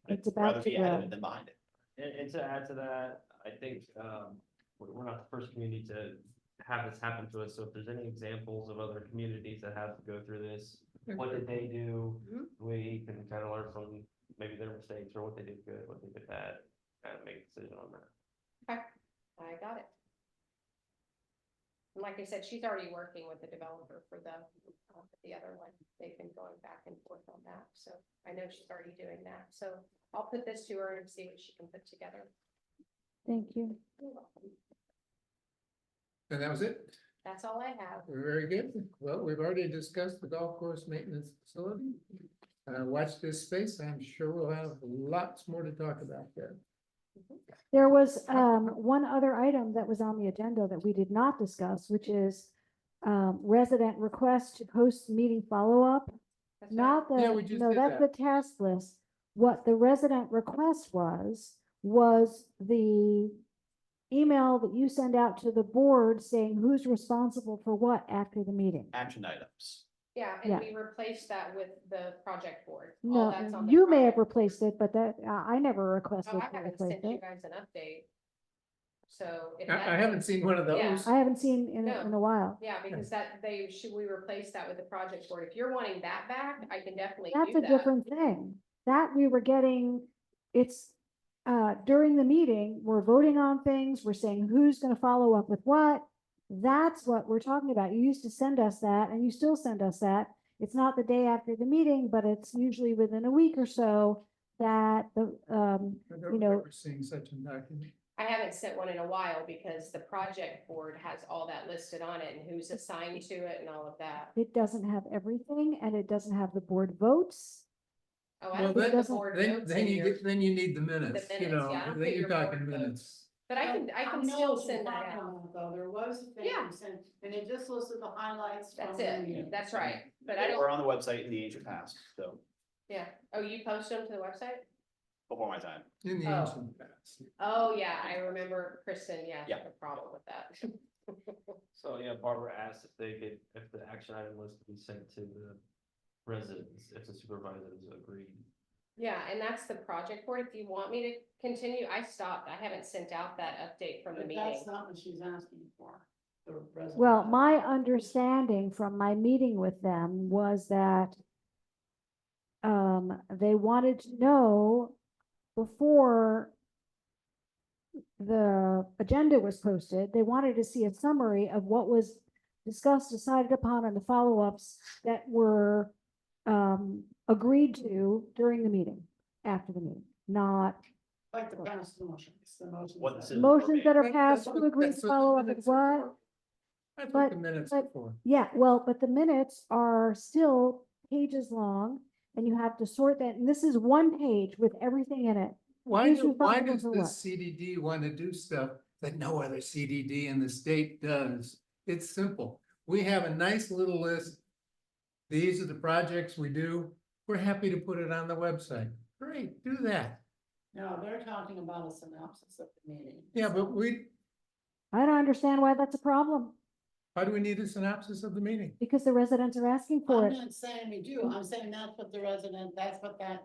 It's I'd about rather to be ahead of grow. it than behind it. And to add to that, I think, we're not the first community to have this happen to us, so if there's any examples of other communities that have to go through this, what did they do? We can kind of learn from maybe their mistakes or what they did good, what they did bad, kind of make a decision on that. Okay, I got it. And like I said, she's already working with the developer for the other one. They've been going back and forth on that, so I know she's already doing that. So I'll put this to her and see what she can put together. Thank you. You're welcome. And that was it. That's all I have. Very good. Well, we've already discussed the golf course maintenance facility. Watch this space. I'm sure we'll have lots more to talk about there. There was one other item that was on the agenda that we did not discuss, which is resident request to post meeting follow-up. That's Not fine. Yeah, the, we just no, did that's that. the task list. What the resident request was the email that you send out to the board saying who's responsible for what after the meeting. Action items. Yeah, and Yeah. we replaced that with the project board. All that's No, on the you may have project board. replaced it, but that, I never Oh, requested I to haven't replace sent you it. guys an update. So. if I that haven't needs- seen one of Yeah. those. I haven't seen in, No. in a while. Yeah, because we replace that with the project board. If you're wanting that back, I can definitely That's do a that. different thing. That we were getting, it's, during the meeting, we're voting on things, we're saying who's gonna follow up with what. That's what we're talking about. You used to send us that and you still send us that. It's not the day after the meeting, but it's usually within a week or so that the, I don't you know, remember seeing such a document. I haven't sent one in a while because the project board has all that listed on it and who's assigned to it and all of that. it doesn't have everything and it doesn't have the board votes. Oh, I Well, don't put the doesn't- board Then, notes then in you your, get, then you need the minutes, you minutes, know, yeah, I don't then put you're your board talking votes. minutes. but I can know still what you're send that talking out. about, Though, there was a thing Yeah. you sent, and it just listed the highlights. That's from the it. meeting. That's right. But I We're don't, on the website in the ancient past, so yeah. Oh, you post them to the website? before my time. In the Oh. ancient past. Oh, yeah, I remember Kristen, yeah, Yeah. had a problem with that. So, yeah, Barbara asked if they could, if the action item list could be sent to the residents, if the supervisors agreed. Yeah, and that's the project board. If you want me to continue, I stopped. I haven't sent out that update from the But meeting. that's not what she's asking for. The resident. Well, my understanding from my meeting with them was that they wanted to know before the agenda was posted, they wanted to see a summary of what was discussed, decided upon, and the follow-ups that were agreed to during the meeting, after the meeting, not Like the past motions, the motions. What that- decision- motions that are That's passed, what who the- agreed that's to what the follow up with minutes are what. for. That's But- what the minutes but- are for. Yeah, well, but the minutes are still pages long and you have to sort that. And this is one page with everything in it. Why Who's do, why responsible does for the what? CDD want to do stuff that no other CDD in the state does? It's simple. We have a nice little list. These are the projects we do. We're happy to put it on the website. Great, do that. No, they're talking about a synopsis of the meeting. Yeah, but I don't understand why that's a problem why do we need a synopsis of the meeting? because the residents are asking for I'm it. not saying we do, I'm saying that's what the resident, that's what that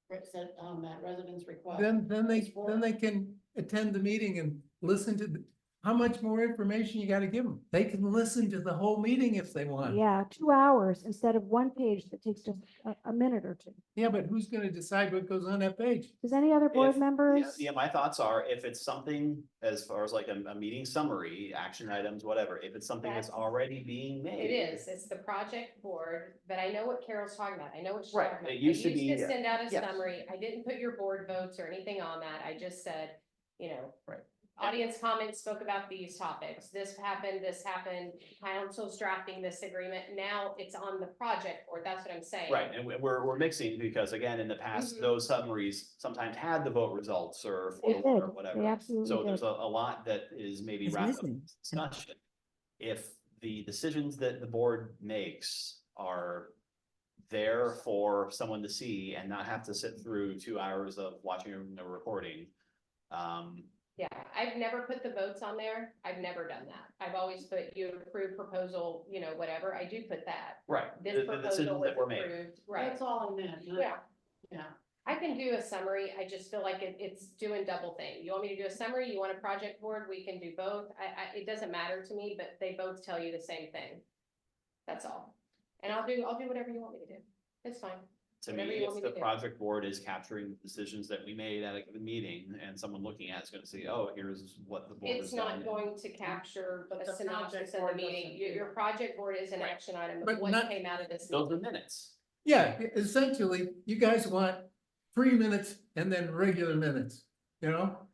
that resident's request. Then is for. they can attend the meeting and listen to, how much more information you gotta give them? They can listen to the whole meeting if they want. Yeah, 2 hours instead of one page that takes just a minute or two. Yeah, but who's gonna decide what goes on that page? Does any other board If- members? Yeah, my thoughts are, if it's something as far as like a meeting summary, action items, whatever, if it's something that's That's- already being made. It is, it's the project board, but I know what Carol's talking about. I know what she's Right, talking about. it I used to be, send out a yes. summary. I didn't put your board votes or anything on that. I just said, you know. Right. Audience comments spoke about these topics. This happened, council's drafting this agreement. Now it's on the project board. That's what I'm saying. Right, and we're mixing because again, in the past, Mhm. those summaries sometimes had the vote results or They 4-1 did. or They whatever. absolutely So there's did. a lot that is maybe Is wrapped up missing. in this discussion. If the decisions that the board makes are there for someone to see and not have to sit through 2 hours of watching a recording. Yeah, I've never put the votes on there. I've never done that. I've always put you approve proposal, you know, whatever. I do put that. Right, This the proposal decisions was that were made. approved, right? That's all I meant. Yeah. Yeah. I can do a summary. I just feel like it's doing double thing. You want me to do a summary? You want a project board? We can do both. It doesn't matter to me, but they both tell you the same thing. That's all. And I'll do whatever you want me to do. It's fine. To me, Whatever you want if me the to do. project board is capturing the decisions that we made at a meeting and someone looking at it's gonna see, oh, here's what the board has It's done. not going to capture But a the synopsis project of the board meeting. doesn't Your, do your that. project board is an action item of But what not- came out of this. Those meeting. are minutes. Yeah, essentially, you guys want 3 minutes and then regular minutes, you know?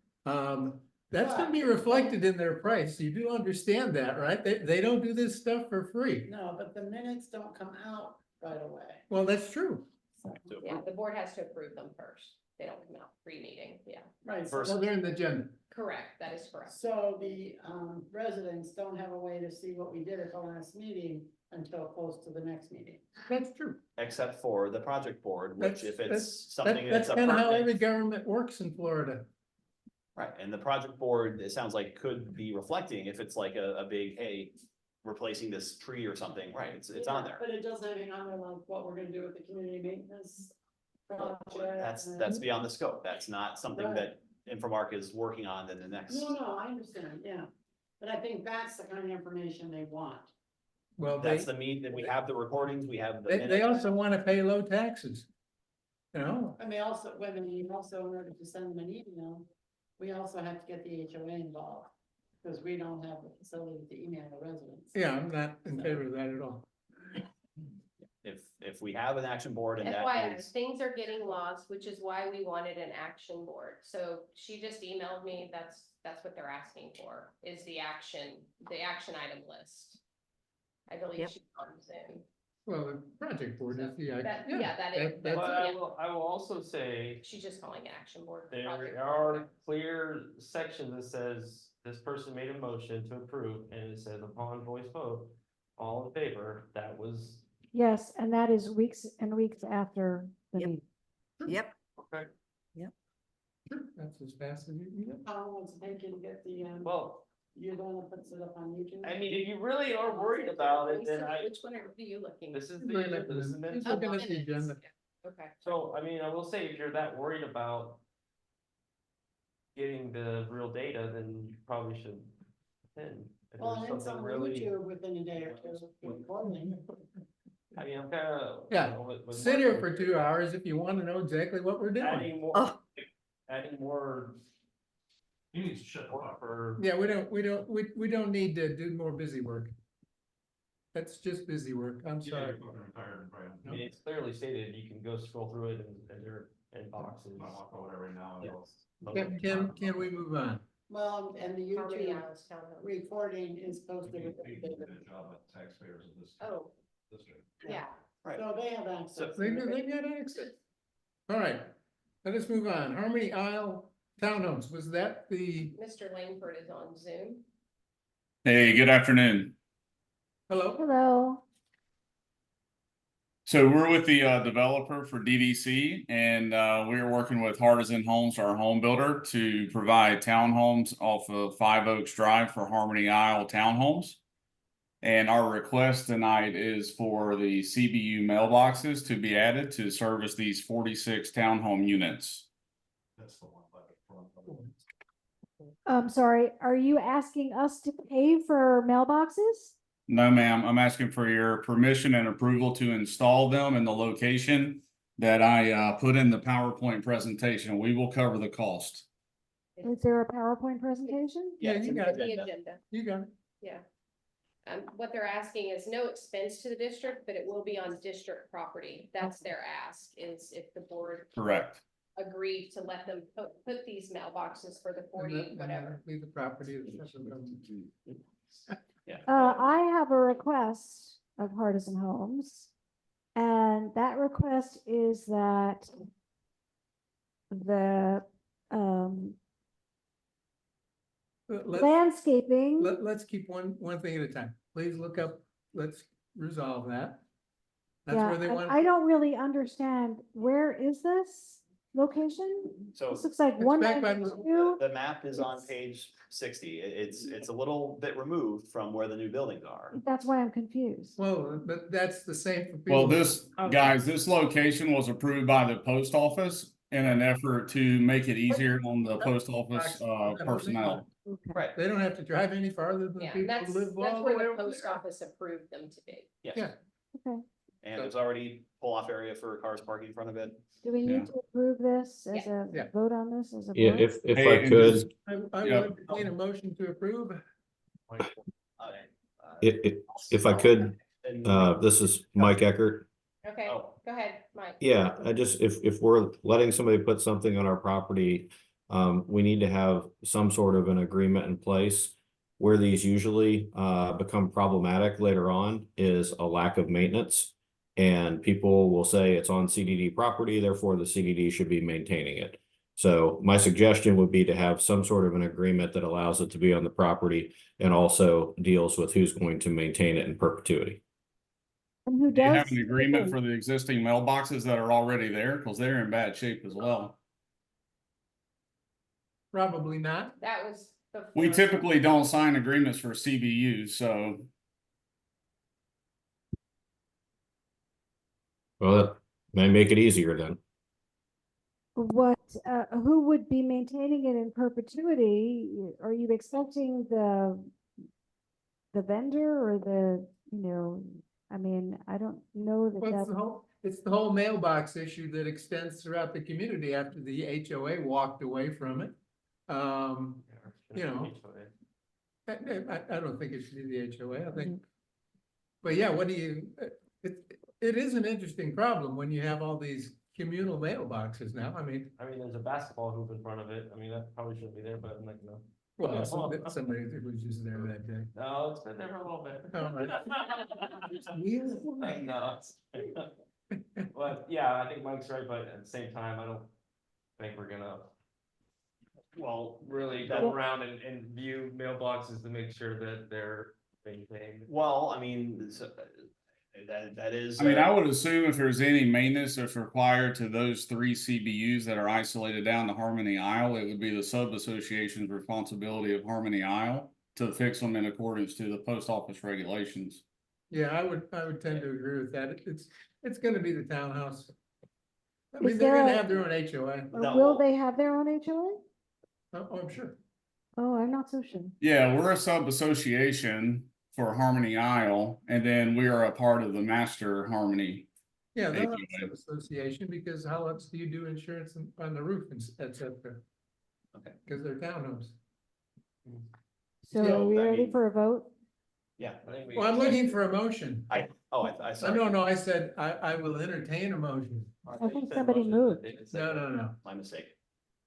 That's gonna be reflected in their price. You do understand that, right? They don't do this stuff for free. No, but the minutes don't come out right away. Well, that's true. So Yeah, the board has to approve them first. They don't come out pre-meeting, yeah. Right. So they're in the agenda. Correct, that is correct. So the residents don't have a way to see what we did at the last meeting until close to the next meeting. That's true. Except for the project board, which if That's- it's something That's that's a kind of how every pertinent. government works in Florida. Right, and the project board, it sounds like could be reflecting if it's like a big, hey, replacing this tree or something, right, it's on Yeah, there. But it doesn't have anything on there like what we're gonna do with the community maintenance. That's project. beyond the scope, that's not something Right. that Infomark is working on in the next. No, I understand, yeah. But I think that's the kind of information they want. Well, That's the meat, that we have the recordings, we have the they minutes. also want to pay low taxes. You know, And they also, when you also, in order to send them an email, we also have to get the HOA involved. Because we don't have the facility to email the residents. yeah, I'm not in favor of that at all. If we have an action board and that FYI, is, things are getting lost, which is why we wanted an action board. So she just emailed me, that's what they're asking for, is the action item list. I believe Yep. she's on Zoom. Well, the project board is the. That- yeah, that is- that's- But I will also say, She's just calling it action board. for project there board. are clear sections that says this person made a motion to approve, and it says upon voice vote, all in favor, that was. Yes, and that is weeks and weeks after the Yep. meeting. Yep, Okay. That's as fast as you can get. How long does it take you to get the, Well, you're the one that puts it up on YouTube? I mean, if you really are worried about it, then Which one are you looking? this is He's the, looking at this is the- the he's minutes. looking Oh, at the minutes. agenda. Okay. So, I mean, I will say, if you're that worried about getting the real data, then you probably should attend. If Well, there's and it's something on really, YouTube within a day or two. recording. I mean, I'm kinda. Yeah, sit here for 2 hours if you want to know exactly what we're doing. Adding more, Oh. adding more. You need to shut up. For, Yeah, we don't need to do more busy work. That's just busy work, I'm sorry. I mean, it's clearly stated, you can go scroll through it and they're in boxes. Can we move on? Well, and the Harmony YouTube Isles Townhome. recording is posted. within a day. Oh, yeah. right, So they have access. They got access. All right, let us move on. Harmony Isle Townhomes, was that the, Mr. Langford is on Zoom. Hey, good afternoon. hello? Hello. So we're with the developer for DDC, and we're working with Hardison Homes, our home builder, to provide townhomes off of 5 Oaks Drive for Harmony Isle Townhomes. And our request tonight is for the CBU mailboxes to be added to service these 46 townhome units. I'm sorry, are you asking us to pay for mailboxes? No, ma'am, I'm asking for your permission and approval to install them in the location that I put in the PowerPoint presentation. We will cover the cost. Is there a PowerPoint presentation? Yeah, It's you in got the it. agenda. You got it. Yeah. What they're asking is no expense to the district, but it will be on district property. That's their ask, is if the board Correct. agreed to let them put these mailboxes for the And 40, that- and whatever. Leave the property. of the special government. I have a request of Hardison Homes. And that request is that the Let's, landscaping, let's keep one thing at a time. Please look up, let's resolve that. That's yeah, where they and want. I don't really understand, where is this location? so This looks like It's one back by- ninety-two. the map is on It's- page 60, it's a little bit removed from where the new buildings are. That's why I'm confused. Well, but that's the same. for Well, people- this, guys, this location was approved by the post office in an effort to make it easier on the post office personnel. Okay. Right, They don't have to drive any farther than the Yeah, people that's who live all the where way the over post there. office approved them to be. yes. Yeah. Okay. And there's already pull-off area for cars parking in front of it. Do we Yeah. need to approve this as a, Yeah. vote on this as a? Yeah, board? if Hey, I and could, just- I Yeah. would entertain a motion to approve. Okay. if I could, this is Mike Eckert. Okay, Oh. go ahead, Mike. Yeah, I just, if we're letting somebody put something on our property, we need to have some sort of an agreement in place. Where these usually become problematic later on is a lack of maintenance. And people will say it's on CDD property, therefore the CDD should be maintaining it. So my suggestion would be to have some sort of an agreement that allows it to be on the property and also deals with who's going to maintain it in perpetuity. And who Do you have does? an agreement for the existing mailboxes that are already there? Because they're in bad shape as well. Probably not. That was We before. typically don't sign agreements for CBUs, so Well, that may make it easier then. What, who would be maintaining it in perpetuity? Are you expecting the vendor or I mean, I don't know that Well, it's the whole mailbox issue that extends throughout the community after the HOA walked away from it. You know, I don't think it should be the HOA, I think. But yeah, it is an interesting problem when you have all these communal mailboxes now. I mean, there's a basketball hoop in front of it. I mean, that probably shouldn't be there, but I'm like, no. well, somebody was just there that day. No, it's been there for a little bit. Oh, right. No, but yeah, I think Mike's right, but at the same time, I don't think we're gonna really go around and view mailboxes to make sure that they're maintained. Well, I mean, that is. I mean, I would assume if there's any maintenance that's required to those 3 CBUs that are isolated down to Harmony Isle, it would be the sub-association's responsibility of Harmony Isle to fix them in accordance to the post office regulations. Yeah, I would tend to agree with that. It's gonna be the townhouse. I mean, Is they're there gonna a- have their own HOA. or will they have their own HOA? Oh, I'm sure. Oh, I'm not so sure. Yeah, we're a sub-association for Harmony Isle, and then we are a part of the master Harmony. Yeah, they'll have HOA. some association, because how else do you do insurance on the roof and et cetera? Okay. Because they're townhomes. So Yeah, are we I ready mean- for a vote? Yeah. I think we. Well, I'm looking for a motion. I sorry. No, I said I will entertain a motion. I think somebody moved. No. Oh. My mistake.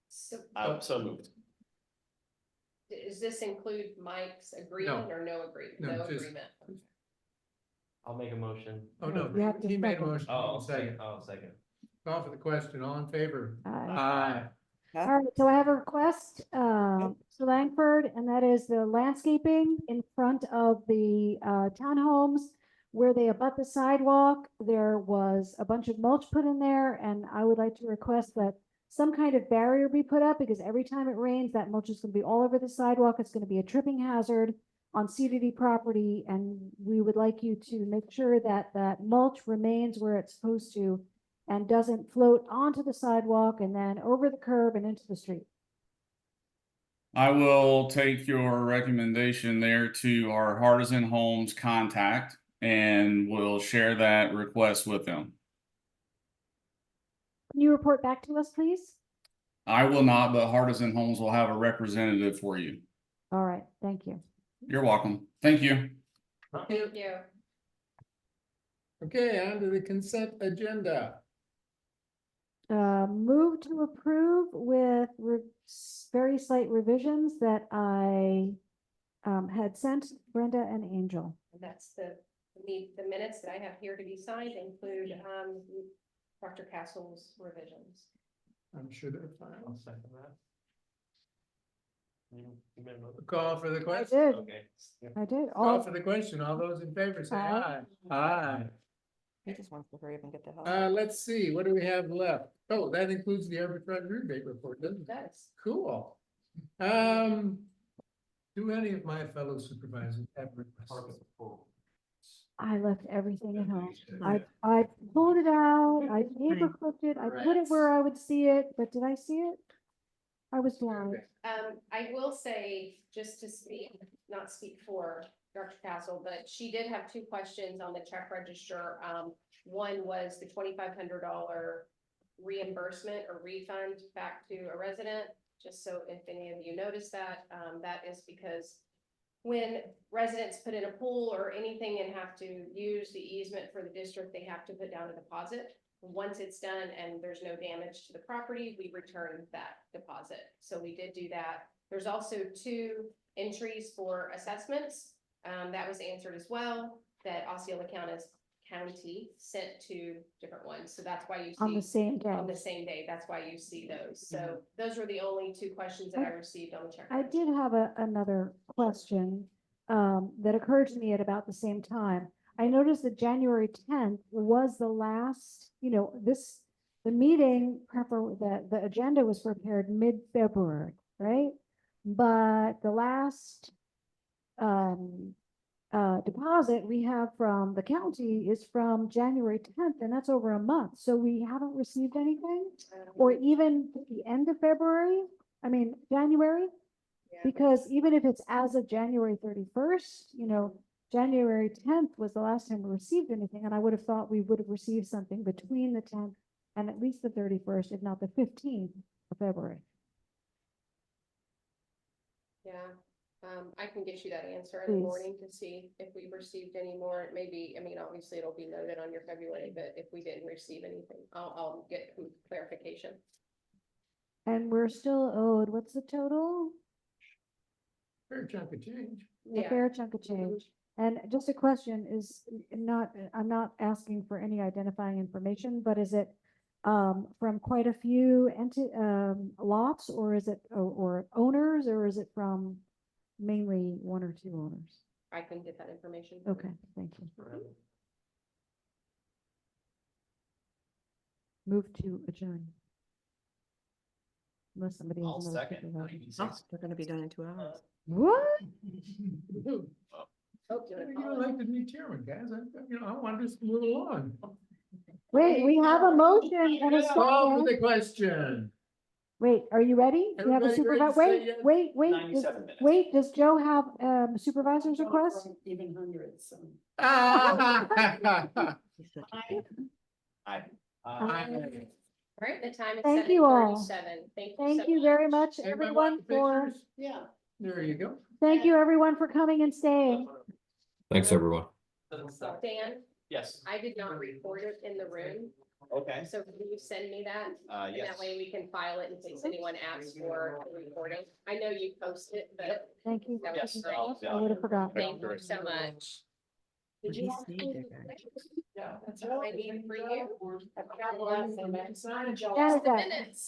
So So moved. does this include Mike's agreement or no agreement? No, No just- agreement. I'll make a motion. Oh, no, You have to he made a second. motion. Second. Second. Call for the question. All in favor? Aye. Aye. All right, so I have a request, Mr. Langford, and that is the landscaping in front of the townhomes where they abut the sidewalk. There was a bunch of mulch put in there, and I would like to request that some kind of barrier be put up, because every time it rains, that mulch is gonna be all over the sidewalk. It's gonna be a tripping hazard on CDD property, and we would like you to make sure that that mulch remains where it's supposed to and doesn't float onto the sidewalk and then over the curb and into the street. I will take your recommendation there to our Hardison Homes contact, and we'll share that request with them. Can you report back to us, please? I will not, but Hardison Homes will have a representative for you. All right, thank you. You're welcome. Thank you. Thank you. Okay, on to the consent agenda. Move to approve with very slight revisions that I had sent Brenda and Angel. And that's the minutes that I have here to be signed include Dr. Castle's revisions. I'm sure they're fine. I'll second that. You made a motion? Call for the I question. did, Okay. I did. Call All, for the question. All those in favor say aye. Aye. Aye. He just wants to hurry up and get the hell. Let's see, what do we have left? Oh, that includes the arbitrage rebate report, doesn't it? That's Cool. Do any of my fellow supervisors have requests? I left everything at home. I pulled it out, I paper clipped it, I put it where I would see it, but did I see it? I was blind. I will say, just to speak, not speak for Dr. Castle, but she did have 2 questions on the check register. One was the $2,500 reimbursement or refund back to a resident, just so if any of you noticed that, that is because when residents put in a pool or anything and have to use the easement for the district, they have to put down a deposit. Once it's done and there's no damage to the property, we return that deposit. So we did do that. There's also 2 entries for assessments. That was answered as well, that Osceola county sent to different ones, so that's why you On the see. same day. On the same day, that's why you see those, so those were the only two questions that I received on the check. I did have another question, that occurred to me at about the same time. I noticed that January 10th was the last, the meeting, the agenda was prepared mid-February, right? But the last, deposit we have from the county is from January 10th, and that's over a month. So we haven't received anything, or even at the end of January. Yeah. Because even if it's as of January 31st, January 10th was the last time we received anything, and I would have thought we would have received something between the 10th and at least the 31st, if not the 15th of February. Yeah, I can get you that answer in the Please. morning to see if we received any more. Maybe, obviously it'll be noted on your February, but if we didn't receive anything, I'll get clarification. And we're still owed, what's the total? Fair chunk of change. A Yeah. fair chunk of change. And just a question is I'm not asking for any identifying information, but is it from quite a few lots, or is it, or owners, or is it from mainly one or two owners? I can get that information. Okay, thank you. Move to adjourn. Unless somebody has I'll another. second. speaker vote. Oh, they're gonna be done in 2 hours. What? Oh, do you wanna You call it? elected me chairman, guys. I want us to move along. Wait, we have a motion and a Call for second. the question. Wait, are you ready? You have a Everybody ready to supervisor, say yes? wait, does- 97 minutes. wait, does Joe have supervisor's request? Even hundreds, so. He said- Aye. All right, the time is Thank you all. 7:37. Thank you. Thank so you very much. much, Anybody everyone, want for, pictures? Yeah. There you go. thank you, everyone, for coming and staying. Thanks, everyone. Dan, Yes, I did not record it in the room, okay, so can you send me that? And yes. that way we can file it in case anyone asks for a recording. I know you post it, but Thank you. that was Yes, great. yeah. I would have forgotten. Thank you so much. Did you He's want seen it, guys. Yeah, that's what I need for you. I've got one. Sign it. Just the Janice. minutes.